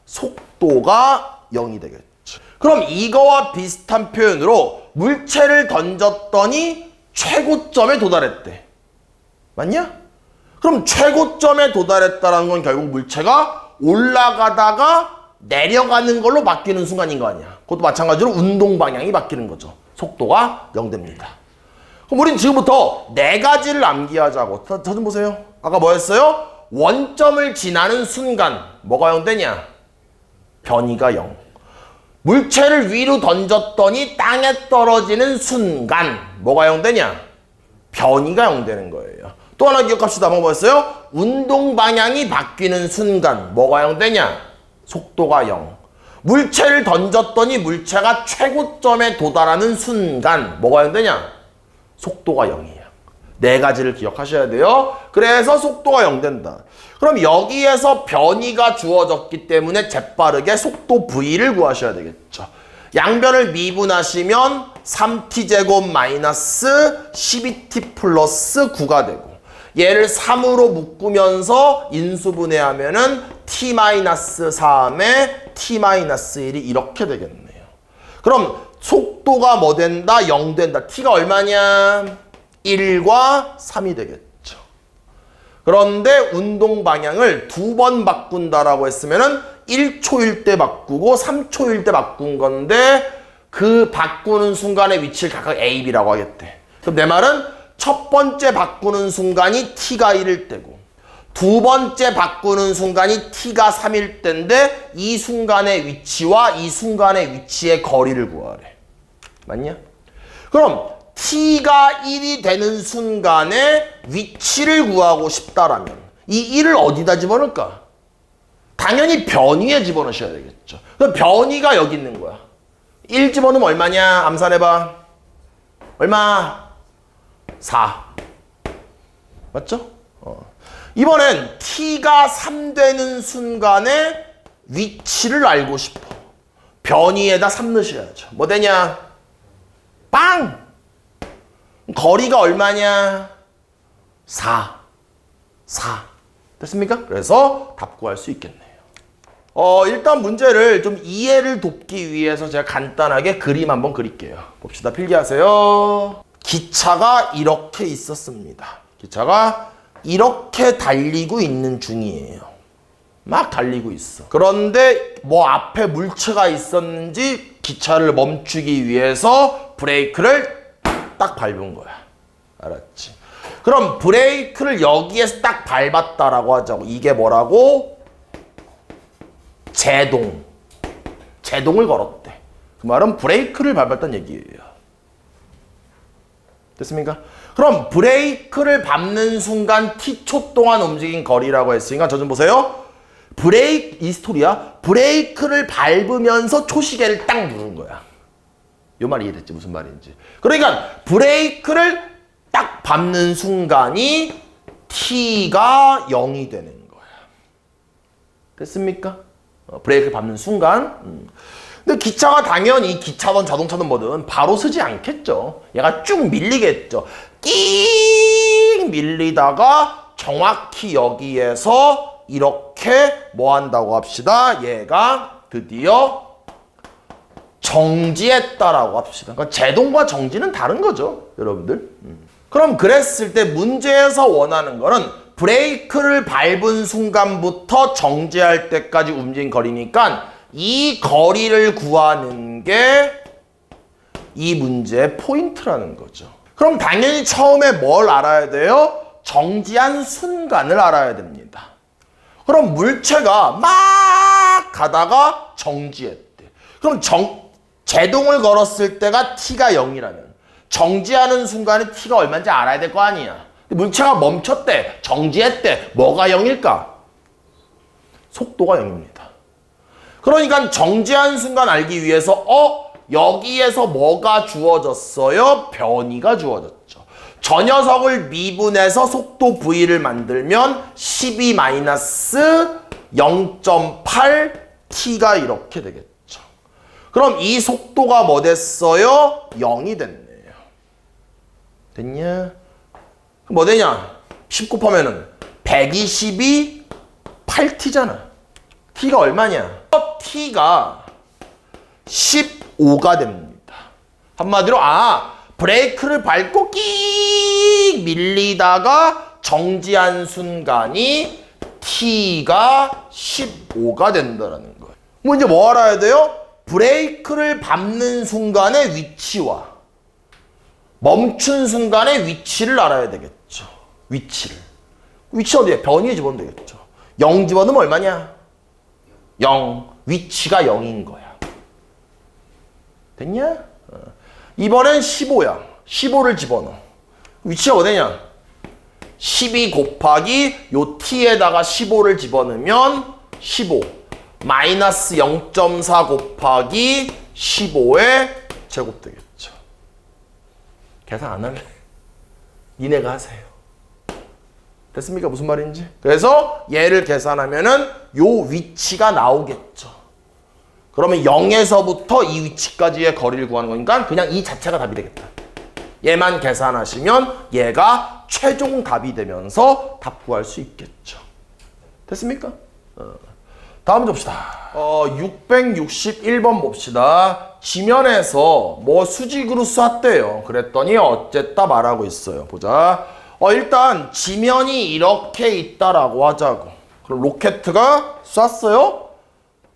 [SPEAKER 1] 속도가 0이 되겠죠. 그럼 이거와 비슷한 표현으로 물체를 던졌더니 최고점에 도달했대. 맞냐? 그럼 최고점에 도달했다는 건 결국 물체가 올라가다가 내려가는 걸로 바뀌는 순간인 거 아니야. 그것도 마찬가지로 운동 방향이 바뀌는 거죠. 속도가 0 됩니다. 그럼 우린 지금부터 4가지를 암기하자고. 저 좀 보세요. 아까 뭐였어요? 원점을 지나는 순간 뭐가 0 되냐? 변이가 0. 물체를 위로 던졌더니 땅에 떨어지는 순간 뭐가 0 되냐? 변이가 0 되는 거예요. 또 하나 기억합시다. 뭐였어요? 운동 방향이 바뀌는 순간 뭐가 0 되냐? 속도가 0. 물체를 던졌더니 물체가 최고점에 도달하는 순간 뭐가 0 되냐? 속도가 0이에요. 4가지를 기억하셔야 돼요. 그래서 속도가 0 된다. 그럼 여기에서 변이가 주어졌기 때문에 재빠르게 속도 V를 구하셔야 되겠죠. 양변을 미분하시면 3t제곱 마이너스 12t 플러스 9가 되고, 얘를 3으로 묶으면서 인수분해하면은 t-3에 t-1이 이렇게 되겠네요. 그럼 속도가 뭐 된다? 0 된다. t가 얼마냐? 1과 3이 되겠죠. 그런데 운동 방향을 2번 바꾼다라고 했으면은 1초일 때 바꾸고 3초일 때 바꾼 건데 그 바꾸는 순간의 위치를 각각 A, B라고 하겠대. 그럼 내 말은 첫 번째 바꾸는 순간이 t가 1일 때고 두 번째 바꾸는 순간이 t가 3일 때인데 이 순간의 위치와 이 순간의 위치의 거리를 구하래. 맞냐? 그럼 t가 1이 되는 순간에 위치를 구하고 싶다라면 이 1을 어디다 집어넣을까? 당연히 변위에 집어넣으셔야 되겠죠. 그럼 변위가 여기 있는 거야. 1 집어넣으면 얼마냐? 암산해봐. 얼마? 4. 맞죠? 이번엔 t가 3 되는 순간에 위치를 알고 싶어. 변위에다 3 넣으셔야죠. 뭐 되냐? 빵! 거리가 얼마냐? 4. 됐습니까? 그래서 답 구할 수 있겠네요. 일단 문제를 좀 이해를 돕기 위해서 제가 간단하게 그림 한번 그릴게요. 봅시다. 필기하세요. 기차가 이렇게 있었습니다. 기차가 이렇게 달리고 있는 중이에요. 막 달리고 있어. 그런데 뭐 앞에 물체가 있었는지 기차를 멈추기 위해서 브레이크를 딱 밟은 거야. 알았지? 그럼 브레이크를 여기에서 딱 밟았다라고 하자고. 이게 뭐라고? 제동. 제동을 걸었대. 그 말은 브레이크를 밟았다는 얘기예요. 됐습니까? 그럼 브레이크를 밟는 순간 t초 동안 움직인 거리라고 했으니까 저 좀 보세요. 이 스토리야. 브레이크를 밟으면서 초시계를 딱 누른 거야. 요 말 이해됐지? 무슨 말인지. 그러니까 브레이크를 딱 밟는 순간이 t가 0이 되는 거야. 됐습니까? 브레이크를 밟는 순간. 근데 기차가 당연히 기차든 자동차든 뭐든 바로 서지 않겠죠. 얘가 쭉 밀리겠죠. 끼익 밀리다가 정확히 여기에서 이렇게 뭐 한다고 합시다. 얘가 드디어 정지했다라고 합시다. 그러니까 제동과 정지는 다른 거죠, 여러분들. 그럼 그랬을 때 문제에서 원하는 거는 브레이크를 밟은 순간부터 정지할 때까지 움직인 거리니까 이 거리를 구하는 게 이 문제의 포인트라는 거죠. 그럼 당연히 처음에 뭘 알아야 돼요? 정지한 순간을 알아야 됩니다. 그럼 물체가 막 가다가 정지했대. 그럼 제동을 걸었을 때가 t가 0이라면 정지하는 순간에 t가 얼마인지 알아야 될 거 아니야. 물체가 멈췄대, 정지했대. 뭐가 0일까? 속도가 0입니다. 그러니까 정지한 순간 알기 위해서 여기에서 뭐가 주어졌어요? 변이가 주어졌죠. 저 녀석을 미분해서 속도 v를 만들면 12-0.8t가 이렇게 되겠죠. 그럼 이 속도가 뭐 됐어요? 0이 됐네요. 됐냐? 뭐 되냐? 10 곱하면은 122 8t잖아. t가 얼마냐? t가 15가 됩니다. 한마디로 브레이크를 밟고 끼익 밀리다가 정지한 순간이 t가 15가 된다는 거예요. 뭐 이제 뭐 알아야 돼요? 브레이크를 밟는 순간의 위치와 멈춘 순간의 위치를 알아야 되겠죠. 위치 어디에? 변이에 집어넣으면 되겠죠. 0 집어넣으면 얼마냐? 0. 위치가 0인 거야. 됐냐? 이번엔 15야. 15를 집어넣어. 위치가 어디냐? 12 곱하기 요 t에다가 15를 집어넣으면 15 마이너스 0.4 곱하기 15의 제곱 되겠죠. 계산 안 할래? 니네가 하세요. 됐습니까? 무슨 말인지? 그래서 얘를 계산하면은 요 위치가 나오겠죠. 그러면 0에서부터 이 위치까지의 거리를 구하는 거니까 그냥 이 자체가 답이 되겠다. 얘만 계산하시면 얘가 최종 답이 되면서 답 구할 수 있겠죠. 됐습니까? 다음 문제 봅시다. 661번 봅시다. 지면에서 뭐 수직으로 쐈대요. 그랬더니 어쨌다 말하고 있어요. 보자. 일단 지면이 이렇게 있다라고 하자고. 그럼 로켓가 쐈어요.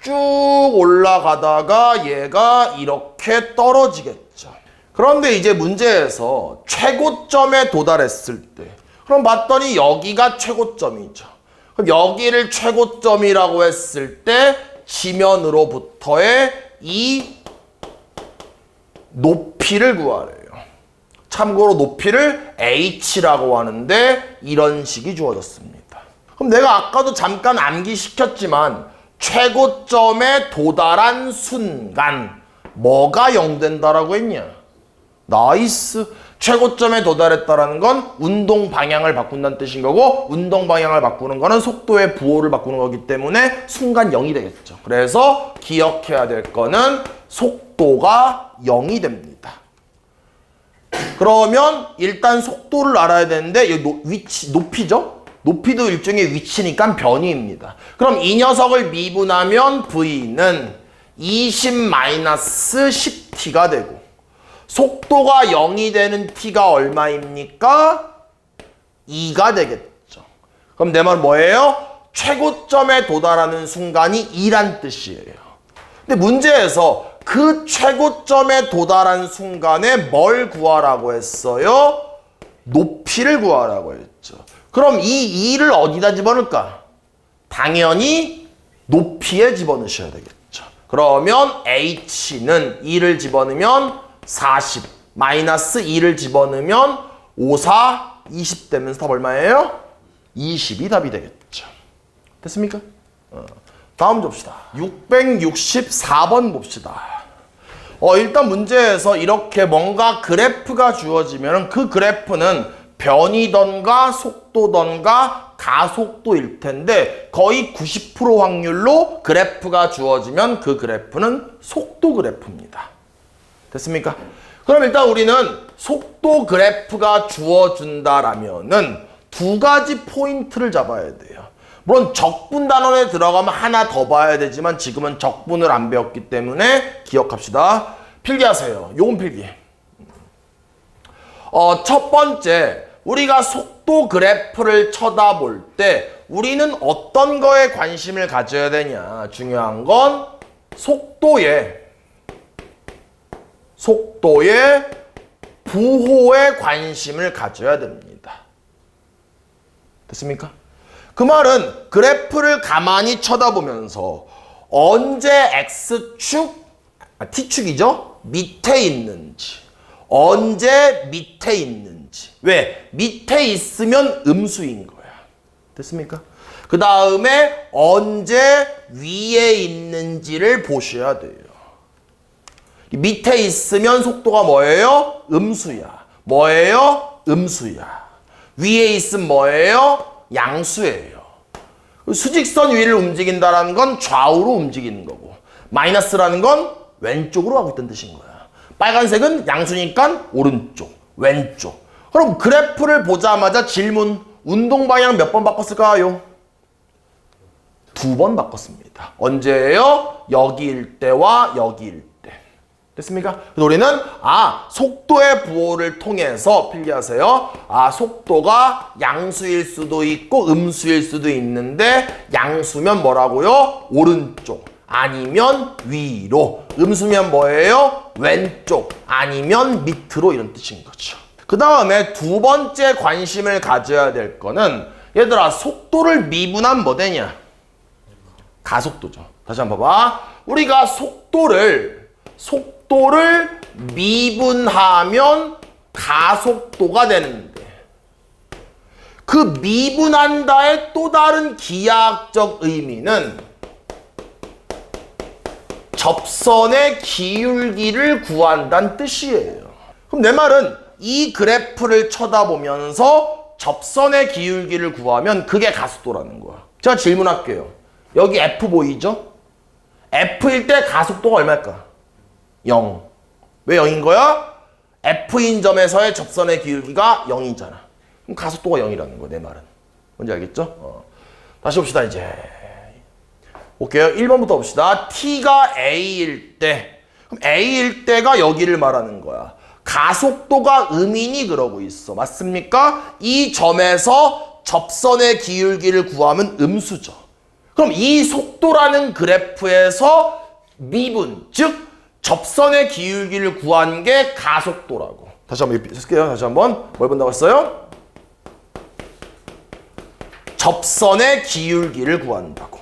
[SPEAKER 1] 쭉 올라가다가 얘가 이렇게 떨어지겠죠. 그런데 이제 문제에서 최고점에 도달했을 때 그럼 봤더니 여기가 최고점이죠. 그럼 여기를 최고점이라고 했을 때 지면으로부터의 이 높이를 구하래요. 참고로 높이를 h라고 하는데 이런 식이 주어졌습니다. 그럼 내가 아까도 잠깐 암기시켰지만 최고점에 도달한 순간 뭐가 0 된다라고 했냐? 나이스. 최고점에 도달했다라는 건 운동 방향을 바꾼다는 뜻인 거고 운동 방향을 바꾸는 거는 속도의 부호를 바꾸는 거기 때문에 순간 0이 되겠죠. 그래서 기억해야 될 거는 속도가 0이 됩니다. 그러면 일단 속도를 알아야 되는데 위치, 높이죠? 높이도 일종의 위치니까 변이입니다. 그럼 이 녀석을 미분하면 V는 20-10t가 되고 속도가 0이 되는 t가 얼마입니까? 2가 되겠죠. 그럼 내 말은 뭐예요? 최고점에 도달하는 순간이 2란 뜻이에요. 근데 문제에서 그 최고점에 도달한 순간에 뭘 구하라고 했어요? 높이를 구하라고 했죠. 그럼 이 2를 어디다 집어넣을까? 당연히 높이에 집어넣으셔야 되겠죠. 그러면 h는 2를 집어넣으면 40 마이너스 2를 집어넣으면 5, 4, 20 되면서 답 얼마예요? 20이 답이 되겠죠. 됐습니까? 다음 봅시다. 664번 봅시다. 일단 문제에서 이렇게 뭔가 그래프가 주어지면 그 그래프는 변이던가 속도던가 가속도일 텐데 거의 90% 확률로 그래프가 주어지면 그 그래프는 속도 그래프입니다. 됐습니까? 그럼 일단 우리는 속도 그래프가 주어준다라면은 두 가지 포인트를 잡아야 돼요. 물론 적분 단원에 들어가면 하나 더 봐야 되지만 지금은 적분을 안 배웠기 때문에 기억합시다. 필기하세요. 요건 필기. 첫 번째, 우리가 속도 그래프를 쳐다볼 때 우리는 어떤 거에 관심을 가져야 되냐. 중요한 건 속도의 부호에 관심을 가져야 됩니다. 됐습니까? 그 말은 그래프를 가만히 쳐다보면서 언제 X축, T축이죠? 밑에 있는지, 언제 밑에 있는지. 왜? 밑에 있으면 음수인 거야. 됐습니까? 그 다음에 언제 위에 있는지를 보셔야 돼요. 밑에 있으면 속도가 뭐예요? 음수야. 뭐예요? 음수야. 위에 있으면 뭐예요? 양수예요. 수직선 위를 움직인다는 건 좌우로 움직이는 거고, 마이너스라는 건 왼쪽으로 가고 있다는 뜻인 거야. 빨간색은 양수니까 오른쪽, 왼쪽. 그럼 그래프를 보자마자 질문, 운동 방향 몇 번 바꿨을까요? 2번 바꿨습니다. 언제예요? 여기일 때와 여기일 때. 됐습니까? 그래서 우리는 속도의 부호를 통해서 필기하세요. 속도가 양수일 수도 있고 음수일 수도 있는데 양수면 뭐라고요? 오른쪽 아니면 위로, 음수면 뭐예요? 왼쪽 아니면 밑으로, 이런 뜻인 거죠. 그 다음에 두 번째 관심을 가져야 될 거는, 얘들아, 속도를 미분하면 뭐 되냐? 가속도죠. 다시 한번 봐봐. 우리가 속도를 미분하면 가속도가 되는데, 그 미분한다의 또 다른 기하학적 의미는 접선의 기울기를 구한다는 뜻이에요. 그럼 내 말은 이 그래프를 쳐다보면서 접선의 기울기를 구하면 그게 가속도라는 거야. 제가 질문할게요. 여기 F 보이죠? F일 때 가속도가 얼마일까? 0. 왜 0인 거야? F인 점에서의 접선의 기울기가 0이잖아. 그럼 가속도가 0이라는 거야, 내 말은. 뭔지 알겠죠? 다시 봅시다, 이제. 볼게요. 1번부터 봅시다. T가 A일 때, 그럼 A일 때가 여기를 말하는 거야. 가속도가 음이니 그러고 있어. 맞습니까? 이 점에서 접선의 기울기를 구하면 음수죠. 그럼 이 속도라는 그래프에서 미분, 즉 접선의 기울기를 구한 게 가속도라고. 다시 한번 쓸게요. 다시 한번. 뭘 본다고 했어요? 접선의 기울기를 구한다고.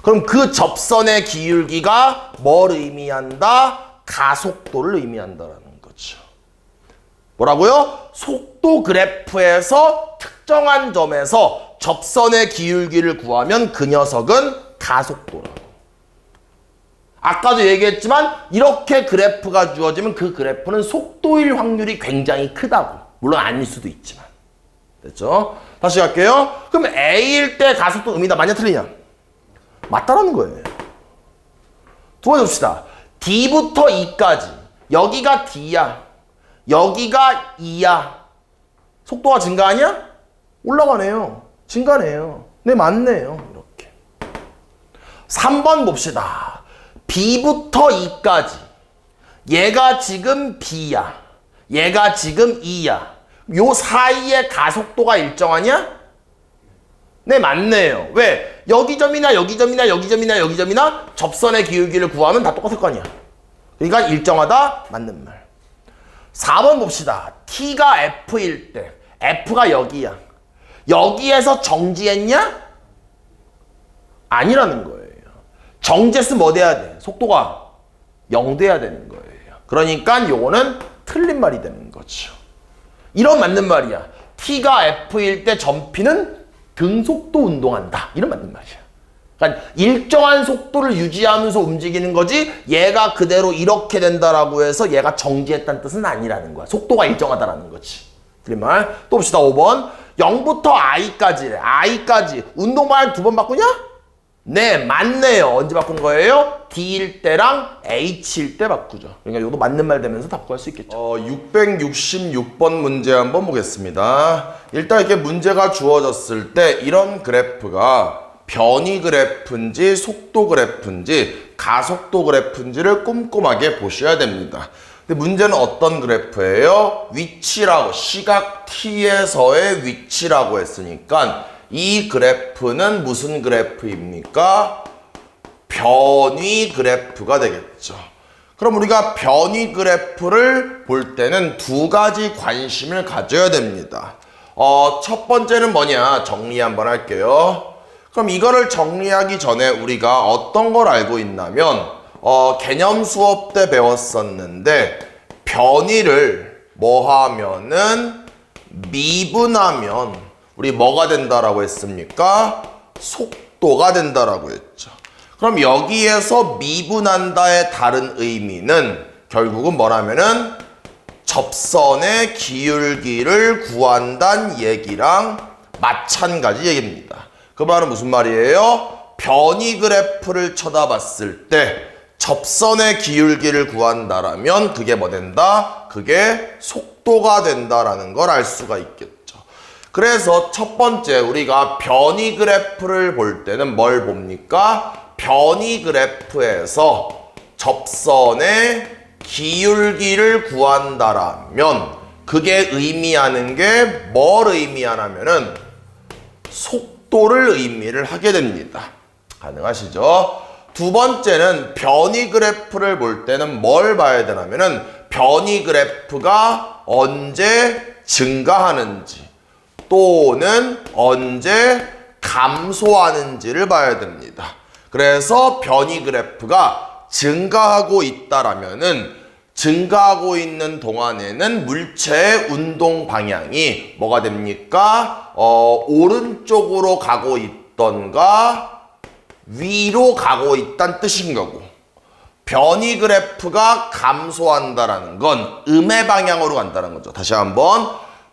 [SPEAKER 1] 그럼 그 접선의 기울기가 뭘 의미한다? 가속도를 의미한다라는 거죠. 뭐라고요? 속도 그래프에서 특정한 점에서 접선의 기울기를 구하면 그 녀석은 가속도라고. 아까도 얘기했지만 이렇게 그래프가 주어지면 그 그래프는 속도일 확률이 굉장히 크다고. 물론 아닐 수도 있지만. 됐죠? 다시 갈게요. 그럼 A일 때 가속도 음이다. 맞냐 틀리냐? 맞다라는 거예요. 두 번 봅시다. D부터 E까지. 여기가 D야. 여기가 E야. 속도가 증가하냐? 올라가네요. 증가네요. 네, 맞네요. 이렇게. 3번 봅시다. B부터 E까지. 얘가 지금 B야. 얘가 지금 E야. 요 사이에 가속도가 일정하냐? 네, 맞네요. 왜? 여기 점이나 여기 점이나 여기 점이나 여기 점이나 접선의 기울기를 구하면 다 똑같을 거 아니야. 그러니까 일정하다. 맞는 말. 4번 봅시다. T가 F일 때 F가 여기야. 여기에서 정지했냐? 아니라는 거예요. 정지했으면 뭐 돼야 돼? 속도가 0 돼야 되는 거예요. 그러니까 요거는 틀린 말이 되는 거죠. 이런 맞는 말이야. T가 F일 때 점피는 등속도 운동한다. 이런 맞는 말이야. 그러니까 일정한 속도를 유지하면서 움직이는 거지, 얘가 그대로 이렇게 된다라고 해서 얘가 정지했다는 뜻은 아니라는 거야. 속도가 일정하다라는 거지. 틀린 말. 또 봅시다. 5번. 0부터 I까지래. I까지. 운동 방향 2번 바꾸냐? 네, 맞네요. 언제 바꾼 거예요? D일 때랑 H일 때 바꾸죠. 그러니까 이것도 맞는 말 되면서 답 구할 수 있겠죠. 666번 문제 한번 보겠습니다. 일단 이렇게 문제가 주어졌을 때 이런 그래프가 변이 그래프인지 속도 그래프인지 가속도 그래프인지를 꼼꼼하게 보셔야 됩니다. 근데 문제는 어떤 그래프예요? 위치라고, 시각 T에서의 위치라고 했으니까 이 그래프는 무슨 그래프입니까? 변이 그래프가 되겠죠. 그럼 우리가 변이 그래프를 볼 때는 두 가지 관심을 가져야 됩니다. 첫 번째는 뭐냐? 정리 한번 할게요. 그럼 이거를 정리하기 전에 우리가 어떤 걸 알고 있냐면 개념 수업 때 배웠었는데 변이를 뭐 하면은 미분하면 우리 뭐가 된다라고 했습니까? 속도가 된다라고 했죠. 그럼 여기에서 미분한다의 다른 의미는 결국은 뭐라면은 접선의 기울기를 구한다는 얘기랑 마찬가지 얘기입니다. 그 말은 무슨 말이에요? 변이 그래프를 쳐다봤을 때 접선의 기울기를 구한다라면 그게 뭐 된다? 그게 속도가 된다라는 걸 알 수가 있겠죠. 그래서 첫 번째 우리가 변이 그래프를 볼 때는 뭘 봅니까? 변이 그래프에서 접선의 기울기를 구한다라면 그게 의미하는 게 뭘 의미하냐면은 속도를 의미를 하게 됩니다. 가능하시죠? 두 번째는 변이 그래프를 볼 때는 뭘 봐야 되냐면은 변이 그래프가 언제 증가하는지 또는 언제 감소하는지를 봐야 됩니다. 그래서 변이 그래프가 증가하고 있다라면은 증가하고 있는 동안에는 물체의 운동 방향이 뭐가 됩니까? 오른쪽으로 가고 있던가 위로 가고 있다는 뜻인 거고, 변이 그래프가 감소한다라는 건 음의 방향으로 간다는 거죠. 다시 한번,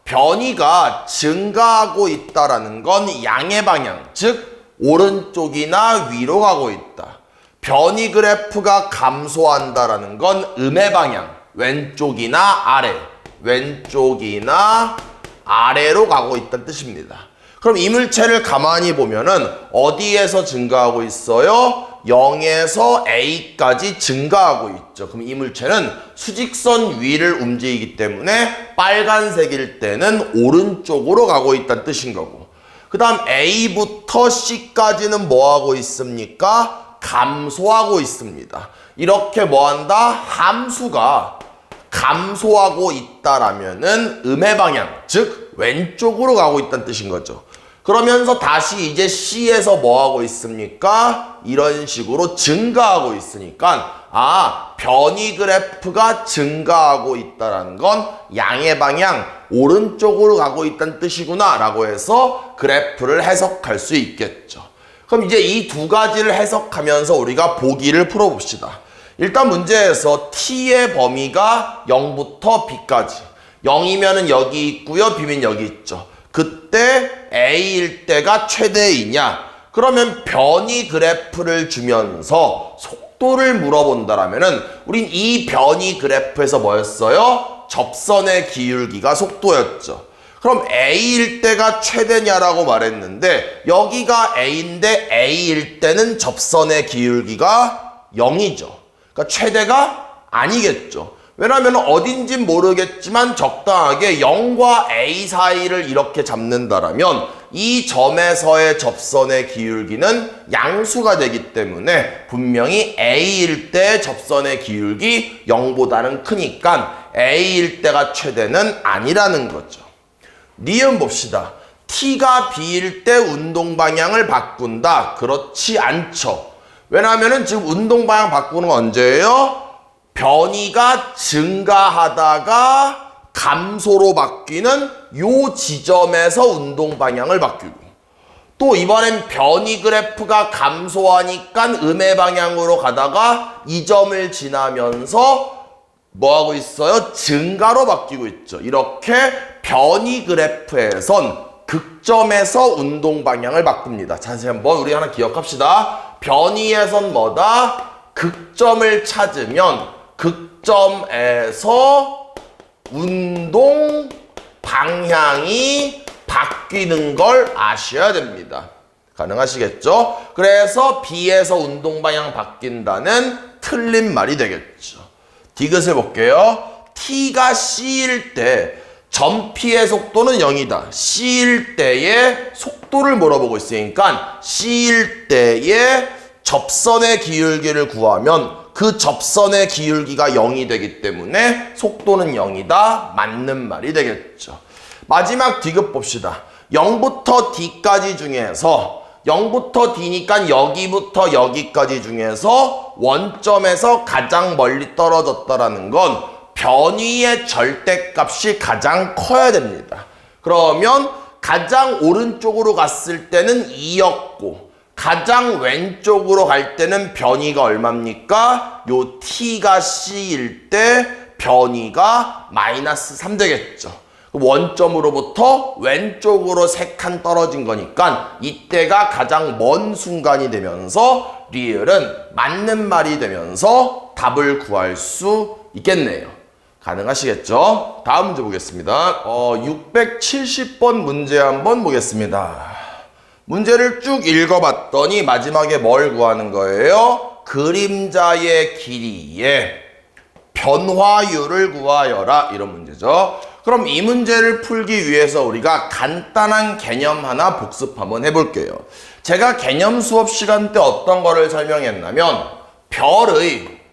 [SPEAKER 1] 변이가 증가하고 있다라는 건 양의 방향, 즉 오른쪽이나 위로 가고 있다. 변이 그래프가 감소한다라는 건 음의 방향, 왼쪽이나 아래, 왼쪽이나 아래로 가고 있다는 뜻입니다. 그럼 이 물체를 가만히 보면은 어디에서 증가하고 있어요? 0에서 A까지 증가하고 있죠. 그럼 이 물체는 수직선 위를 움직이기 때문에 빨간색일 때는 오른쪽으로 가고 있다는 뜻인 거고, 그 다음 A부터 C까지는 뭐하고 있습니까? 감소하고 있습니다. 이렇게 뭐한다? 함수가 감소하고 있다라면은 음의 방향, 즉 왼쪽으로 가고 있다는 뜻인 거죠. 그러면서 다시 이제 C에서 뭐하고 있습니까? 이런 식으로 증가하고 있으니까 변이 그래프가 증가하고 있다는 건 양의 방향 오른쪽으로 가고 있다는 뜻이구나 라고 해서 그래프를 해석할 수 있겠죠. 그럼 이제 이 두 가지를 해석하면서 우리가 보기를 풀어봅시다. 일단 문제에서 T의 범위가 0부터 B까지, 0이면은 여기 있고요, B면 여기 있죠. 그때 A일 때가 최대이냐? 그러면 변이 그래프를 주면서 속도를 물어본다라면은 우린 이 변이 그래프에서 뭐였어요? 접선의 기울기가 속도였죠. 그럼 A일 때가 최대냐라고 말했는데 여기가 A인데 A일 때는 접선의 기울기가 0이죠. 그러니까 최대가 아니겠죠. 왜냐하면 어딘진 모르겠지만 적당하게 0과 A 사이를 이렇게 잡는다라면 이 점에서의 접선의 기울기는 양수가 되기 때문에 분명히 A일 때 접선의 기울기 0보다는 크니까 A일 때가 최대는 아니라는 거죠. 니은 봅시다. T가 B일 때 운동 방향을 바꾼다. 그렇지 않죠. 왜냐하면 지금 운동 방향 바꾸는 건 언제예요? 변이가 증가하다가 감소로 바뀌는 요 지점에서 운동 방향을 바뀌고, 또 이번엔 변이 그래프가 감소하니까 음의 방향으로 가다가 이 점을 지나면서 뭐하고 있어요? 증가로 바뀌고 있죠. 이렇게 변이 그래프에선 극점에서 운동 방향을 바꿉니다. 자세히 한번 우리 하나 기억합시다. 변이에선 뭐다? 극점을 찾으면 극점에서 운동 방향이 바뀌는 걸 아셔야 됩니다. 가능하시겠죠? 그래서 B에서 운동 방향 바뀐다는 틀린 말이 되겠죠. 디귿을 볼게요. T가 C일 때 점 P의 속도는 0이다. C일 때의 속도를 물어보고 있으니까 C일 때의 접선의 기울기를 구하면 그 접선의 기울기가 0이 되기 때문에 속도는 0이다. 맞는 말이 되겠죠. 마지막 디귿 봅시다. 0부터 D까지 중에서 0부터 D니까 여기부터 여기까지 중에서 원점에서 가장 멀리 떨어졌다라는 건 변위의 절대값이 가장 커야 됩니다. 그러면 가장 오른쪽으로 갔을 때는 2였고 가장 왼쪽으로 갈 때는 변위가 얼마입니까? 요 T가 C일 때 변위가 마이너스 3 되겠죠. 원점으로부터 왼쪽으로 3칸 떨어진 거니까 이때가 가장 먼 순간이 되면서 리을은 맞는 말이 되면서 답을 구할 수 있겠네요. 가능하시겠죠? 다음 문제 보겠습니다. 670번 문제 한번 보겠습니다. 문제를 쭉 읽어봤더니 마지막에 뭘 구하는 거예요? 그림자의 길이의 변화율을 구하여라. 이런 문제죠. 그럼 이 문제를 풀기 위해서 우리가 간단한 개념 하나 복습 한번 해볼게요. 제가 개념 수업 시간 때 어떤 거를 설명했냐면 별의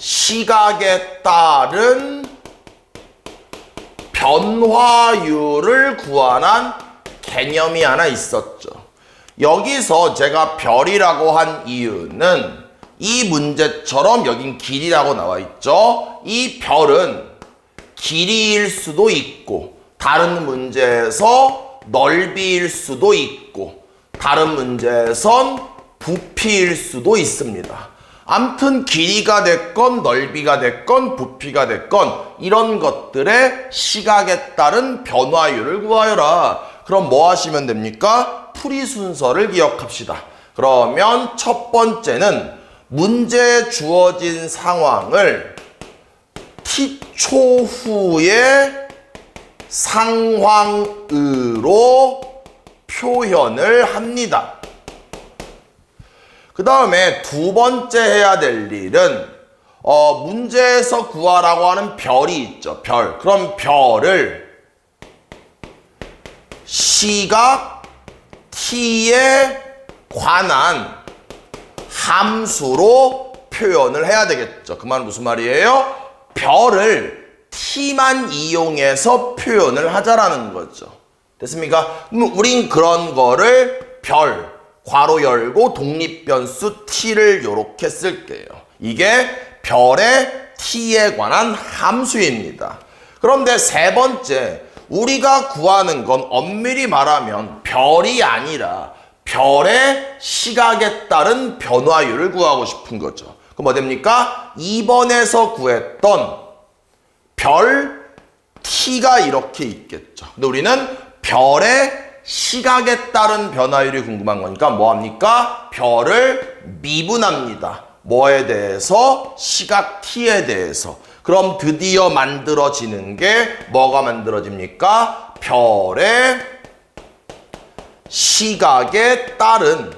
[SPEAKER 1] 시각에 따른 변화율을 구하는 개념이 하나 있었죠. 여기서 제가 별이라고 한 이유는 이 문제처럼 여긴 길이라고 나와 있죠. 이 별은 길이일 수도 있고 다른 문제에서 넓이일 수도 있고 다른 문제에선 부피일 수도 있습니다. 암튼 길이가 됐건 넓이가 됐건 부피가 됐건 이런 것들의 시각에 따른 변화율을 구하여라. 그럼 뭐 하시면 됩니까? 풀이 순서를 기억합시다. 그러면 첫 번째는 문제에 주어진 상황을 t초 후의 상황으로 표현을 합니다. 그 다음에 두 번째 해야 될 일은 문제에서 구하라고 하는 별이 있죠. 별. 그럼 별을 시각 t에 관한 함수로 표현을 해야 되겠죠. 그 말은 무슨 말이에요? 별을 t만 이용해서 표현을 하자라는 거죠. 됐습니까? 그럼 우린 그런 거를 별 괄호 열고 독립변수 t를 이렇게 쓸게요. 이게 별의 t에 관한 함수입니다. 그런데 세 번째, 우리가 구하는 건 엄밀히 말하면 별이 아니라 별의 시각에 따른 변화율을 구하고 싶은 거죠. 그럼 뭐 됩니까? 2번에서 구했던 별 t가 이렇게 있겠죠. 근데 우리는 별의 시각에 따른 변화율이 궁금한 거니까 뭐합니까? 별을 미분합니다. 뭐에 대해서? 시각 t에 대해서. 그럼 드디어 만들어지는 게 뭐가 만들어집니까? 별의 시각에 따른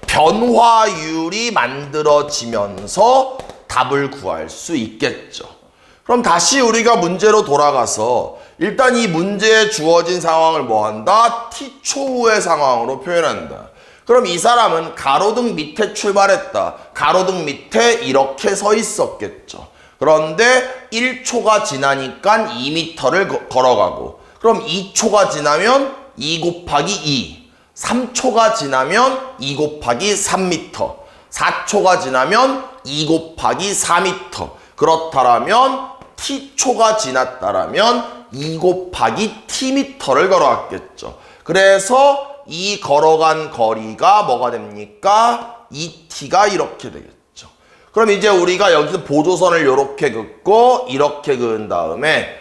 [SPEAKER 1] 변화율이 만들어지면서 답을 구할 수 있겠죠. 그럼 다시 우리가 문제로 돌아가서 일단 이 문제에 주어진 상황을 뭐한다? t초 후의 상황으로 표현한다. 그럼 이 사람은 가로등 밑에 출발했다. 가로등 밑에 이렇게 서 있었겠죠. 그런데 1초가 지나니까 2m를 걸어가고 그럼 2초가 지나면 2 곱하기 2 3초가 지나면 2 곱하기 3m 4초가 지나면 2 곱하기 4m 그렇다면 t초가 지났다라면 2 곱하기 t미터를 걸어갔겠죠. 그래서 이 걸어간 거리가 뭐가 됩니까? 2t가 이렇게 되겠죠. 그럼 이제 우리가 여기서 보조선을 이렇게 긋고 이렇게 그은 다음에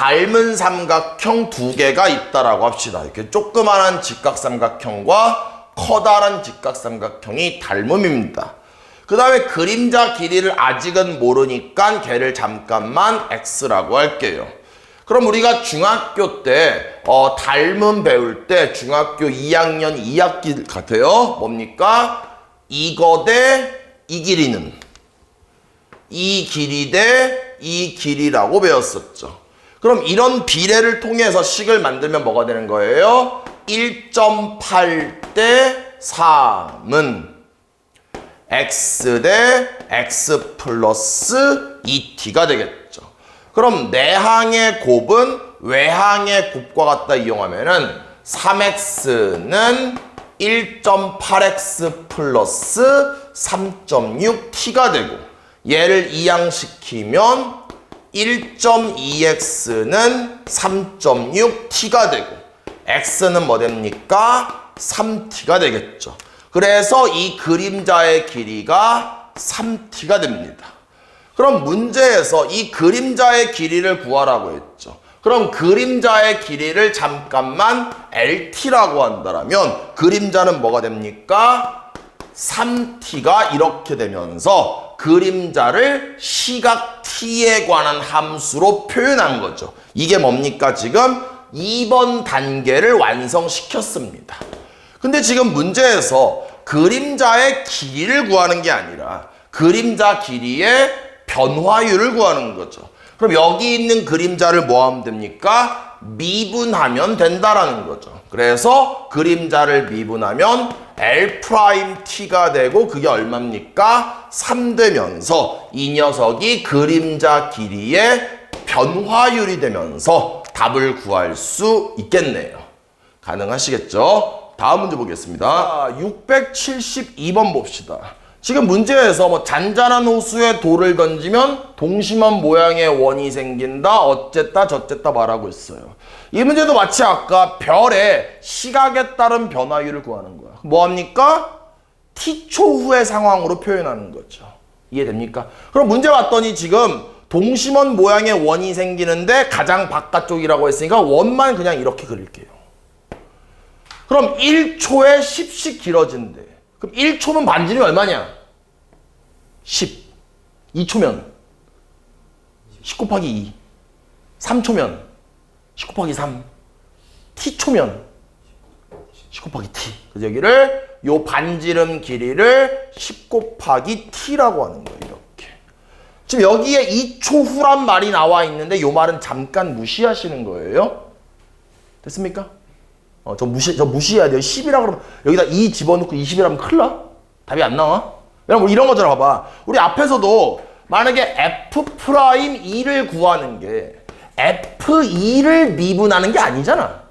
[SPEAKER 1] 닮은 삼각형 두 개가 있다라고 합시다. 이렇게 조그만한 직각삼각형과 커다란 직각삼각형이 닮음입니다. 그 다음에 그림자 길이를 아직은 모르니까 걔를 잠깐만 x라고 할게요. 그럼 우리가 중학교 때 닮음 배울 때 중학교 2학년 2학기 같아요. 뭡니까? 이거 대 이 길이는 이 길이 대 이 길이라고 배웠었죠. 그럼 이런 비례를 통해서 식을 만들면 뭐가 되는 거예요? 1.8 대 3은 x 대 x 플러스 2t가 되겠죠. 그럼 내항의 곱은 외항의 곱과 같다 이용하면은 3x는 1.8x 플러스 3.6t가 되고 얘를 이항시키면 1.2x는 3.6t가 되고 x는 뭐 됩니까? 3t가 되겠죠. 그래서 이 그림자의 길이가 3t가 됩니다. 그럼 문제에서 이 그림자의 길이를 구하라고 했죠. 그럼 그림자의 길이를 잠깐만 LT라고 한다면 그림자는 뭐가 됩니까? 3t가 이렇게 되면서 그림자를 시각 t에 관한 함수로 표현한 거죠. 이게 뭡니까? 지금 2번 단계를 완성시켰습니다. 근데 지금 문제에서 그림자의 길이를 구하는 게 아니라 그림자 길이의 변화율을 구하는 거죠. 그럼 여기 있는 그림자를 뭐 하면 됩니까? 미분하면 된다라는 거죠. 그래서 그림자를 미분하면 L'T가 되고 그게 얼마입니까? 3 되면서 이 녀석이 그림자 길이의 변화율이 되면서 답을 구할 수 있겠네요. 가능하시겠죠? 다음 문제 보겠습니다. 672번 봅시다. 지금 문제에서 뭐 잔잔한 호수에 돌을 던지면 동심원 모양의 원이 생긴다, 어쨌다 저쨌다 말하고 있어요. 이 문제도 마치 아까 별의 시각에 따른 변화율을 구하는 거야. 뭐합니까? t초 후의 상황으로 표현하는 거죠. 이해됩니까? 그럼 문제 봤더니 지금 동심원 모양의 원이 생기는데 가장 바깥쪽이라고 했으니까 원만 그냥 이렇게 그릴게요. 그럼 1초에 10씩 길어진대. 그럼 1초면 반지름이 얼마냐? 10. 2초면 10 곱하기 2. 3초면 10 곱하기 3. t초면 10 곱하기 t. 그래서 여기를 요 반지름 길이를 10 곱하기 t라고 하는 거예요. 이렇게. 지금 여기에 2초 후란 말이 나와 있는데 요 말은 잠깐 무시하시는 거예요. 됐습니까? 저 무시해야 돼요. 10이라 그러면 여기다 2 집어넣고 20이라면 큰일 나? 답이 안 나와? 왜냐면 우리 이런 거잖아. 봐봐. 우리 앞에서도 만약에 F'2를 구하는 게 F2를 미분하는 게 아니잖아.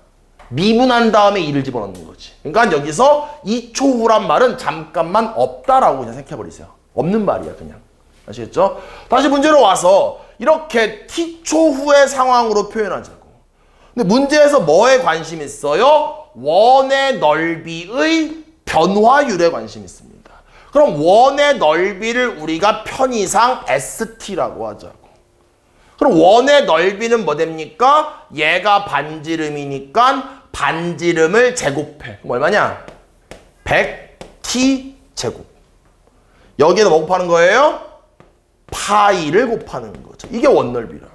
[SPEAKER 1] 미분한 다음에 2를 집어넣는 거지. 그러니까 여기서 2초 후란 말은 잠깐만 없다라고 그냥 생각해버리세요. 없는 말이야 그냥. 아시겠죠? 다시 문제로 와서 이렇게 t초 후의 상황으로 표현하자고. 근데 문제에서 뭐에 관심 있어요? 원의 넓이의 변화율에 관심 있습니다. 그럼 원의 넓이를 우리가 편의상 ST라고 하자고. 그럼 원의 넓이는 뭐 됩니까? 얘가 반지름이니까 반지름을 제곱해. 그럼 얼마냐? 100t 제곱. 여기에다 뭐 곱하는 거예요? 파이를 곱하는 거죠. 이게 원넓이라고.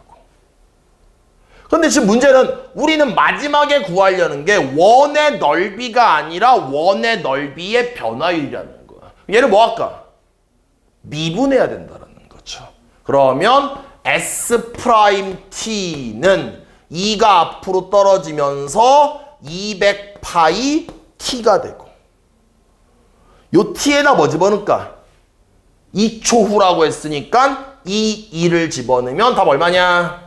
[SPEAKER 1] 근데 지금 문제는 우리는 마지막에 구하려는 게 원의 넓이가 아니라 원의 넓이의 변화율이라는 거야. 얘를 뭐 할까? 미분해야 된다는 거죠. 그러면 S'T는 2가 앞으로 떨어지면서 200파이 T가 되고 요 T에다 뭐 집어넣을까? 2초 후라고 했으니까 이 2를 집어넣으면 답 얼마냐?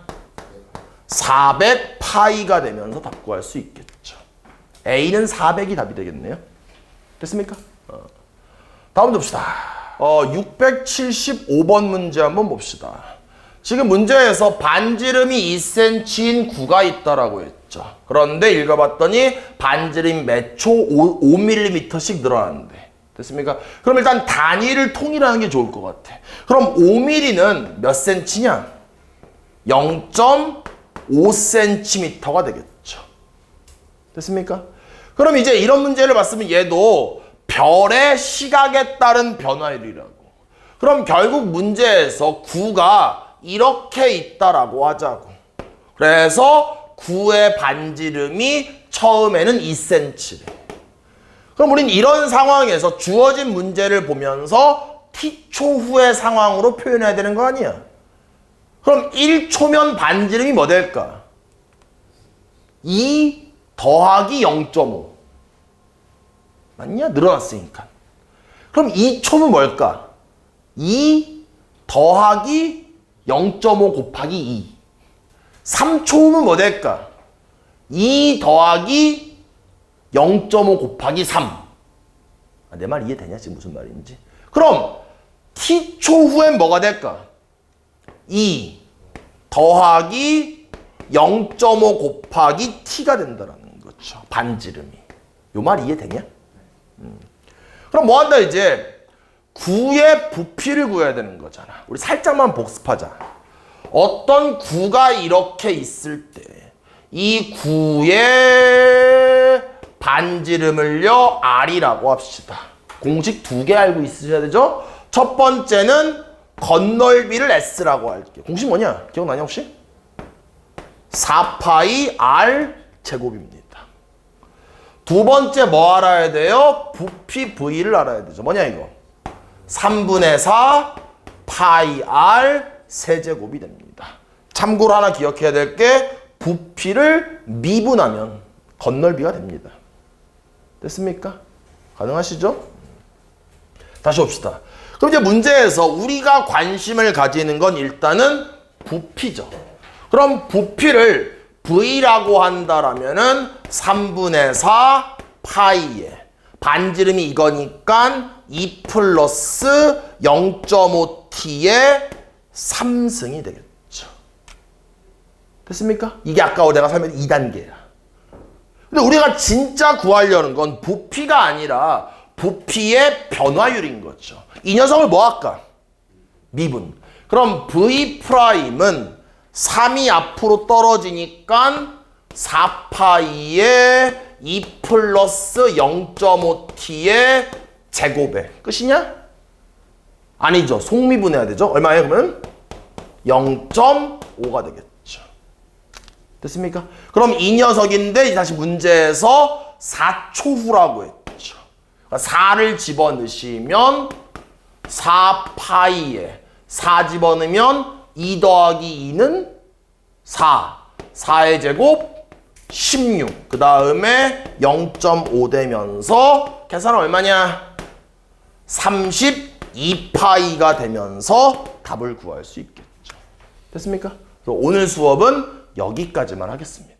[SPEAKER 1] 400파이가 되면서 답 구할 수 있겠죠. A는 400이 답이 되겠네요. 됐습니까? 다음 문제 봅시다. 675번 문제 한번 봅시다. 지금 문제에서 반지름이 2cm인 구가 있다라고 했죠. 그런데 읽어봤더니 반지름이 몇 초 5mm씩 늘어나는데. 됐습니까? 그럼 일단 단위를 통일하는 게 좋을 것 같아. 그럼 5mm는 몇 cm냐? 0.5 5cm가 되겠죠. 됐습니까? 그럼 이제 이런 문제를 봤으면 얘도 별의 시각에 따른 변화율이라고. 그럼 결국 문제에서 9가 이렇게 있다라고 하자고. 그래서 9의 반지름이 처음에는 2cm래. 그럼 우린 이런 상황에서 주어진 문제를 보면서 t초 후의 상황으로 표현해야 되는 거 아니야? 그럼 1초면 반지름이 뭐 될까? 2 더하기 0.5. 맞냐? 늘어났으니까. 그럼 2초면 뭘까? 2 더하기 0.5 곱하기 2. 3초면 뭐 될까? 2 더하기 0.5 곱하기 3. 내 말 이해되냐? 지금 무슨 말인지. 그럼 t초 후엔 뭐가 될까? 2 더하기 0.5 곱하기 t가 된다라는 거죠. 반지름이. 요 말 이해되냐? 그럼 뭐 한다 이제 9의 부피를 구해야 되는 거잖아. 우리 살짝만 복습하자. 어떤 9가 이렇게 있을 때 이 9의 반지름을요 R이라고 합시다. 공식 2개 알고 있으셔야 되죠? 첫 번째는 건널비를 S라고 할게요. 공식 뭐냐? 기억나냐 혹시? 4파이 R 제곱입니다. 두 번째 뭐 알아야 돼요? 부피 V를 알아야 되죠. 뭐냐 이거? 3분의 4 파이 R 세제곱이 됩니다. 참고로 하나 기억해야 될 게 부피를 미분하면 건널비가 됩니다. 됐습니까? 가능하시죠? 다시 봅시다. 그럼 이제 문제에서 우리가 관심을 가지는 건 일단은 부피죠. 그럼 부피를 V라고 한다라면은 3분의 4 파이에 반지름이 이거니까 2 플러스 0.5t의 3승이 되겠죠. 됐습니까? 이게 아까 내가 설명한 2단계야. 근데 우리가 진짜 구하려는 건 부피가 아니라 부피의 변화율인 거죠. 이 녀석을 뭐 할까? 미분. 그럼 V'은 3이 앞으로 떨어지니까 4파이에 2 플러스 0.5t의 제곱에 끝이냐? 아니죠. 속미분해야 되죠. 얼마예요 그러면? 0.5가 되겠죠. 됐습니까? 그럼 이 녀석인데 다시 문제에서 4초 후라고 했죠. 4를 집어넣으시면 4파이에 4 집어넣으면 2 더하기 2는 4. 4의 제곱 16. 그 다음에 0.5 되면서 계산은 얼마냐? 32파이가 되면서 답을 구할 수 있겠죠. 됐습니까? 그래서 오늘 수업은 여기까지만 하겠습니다.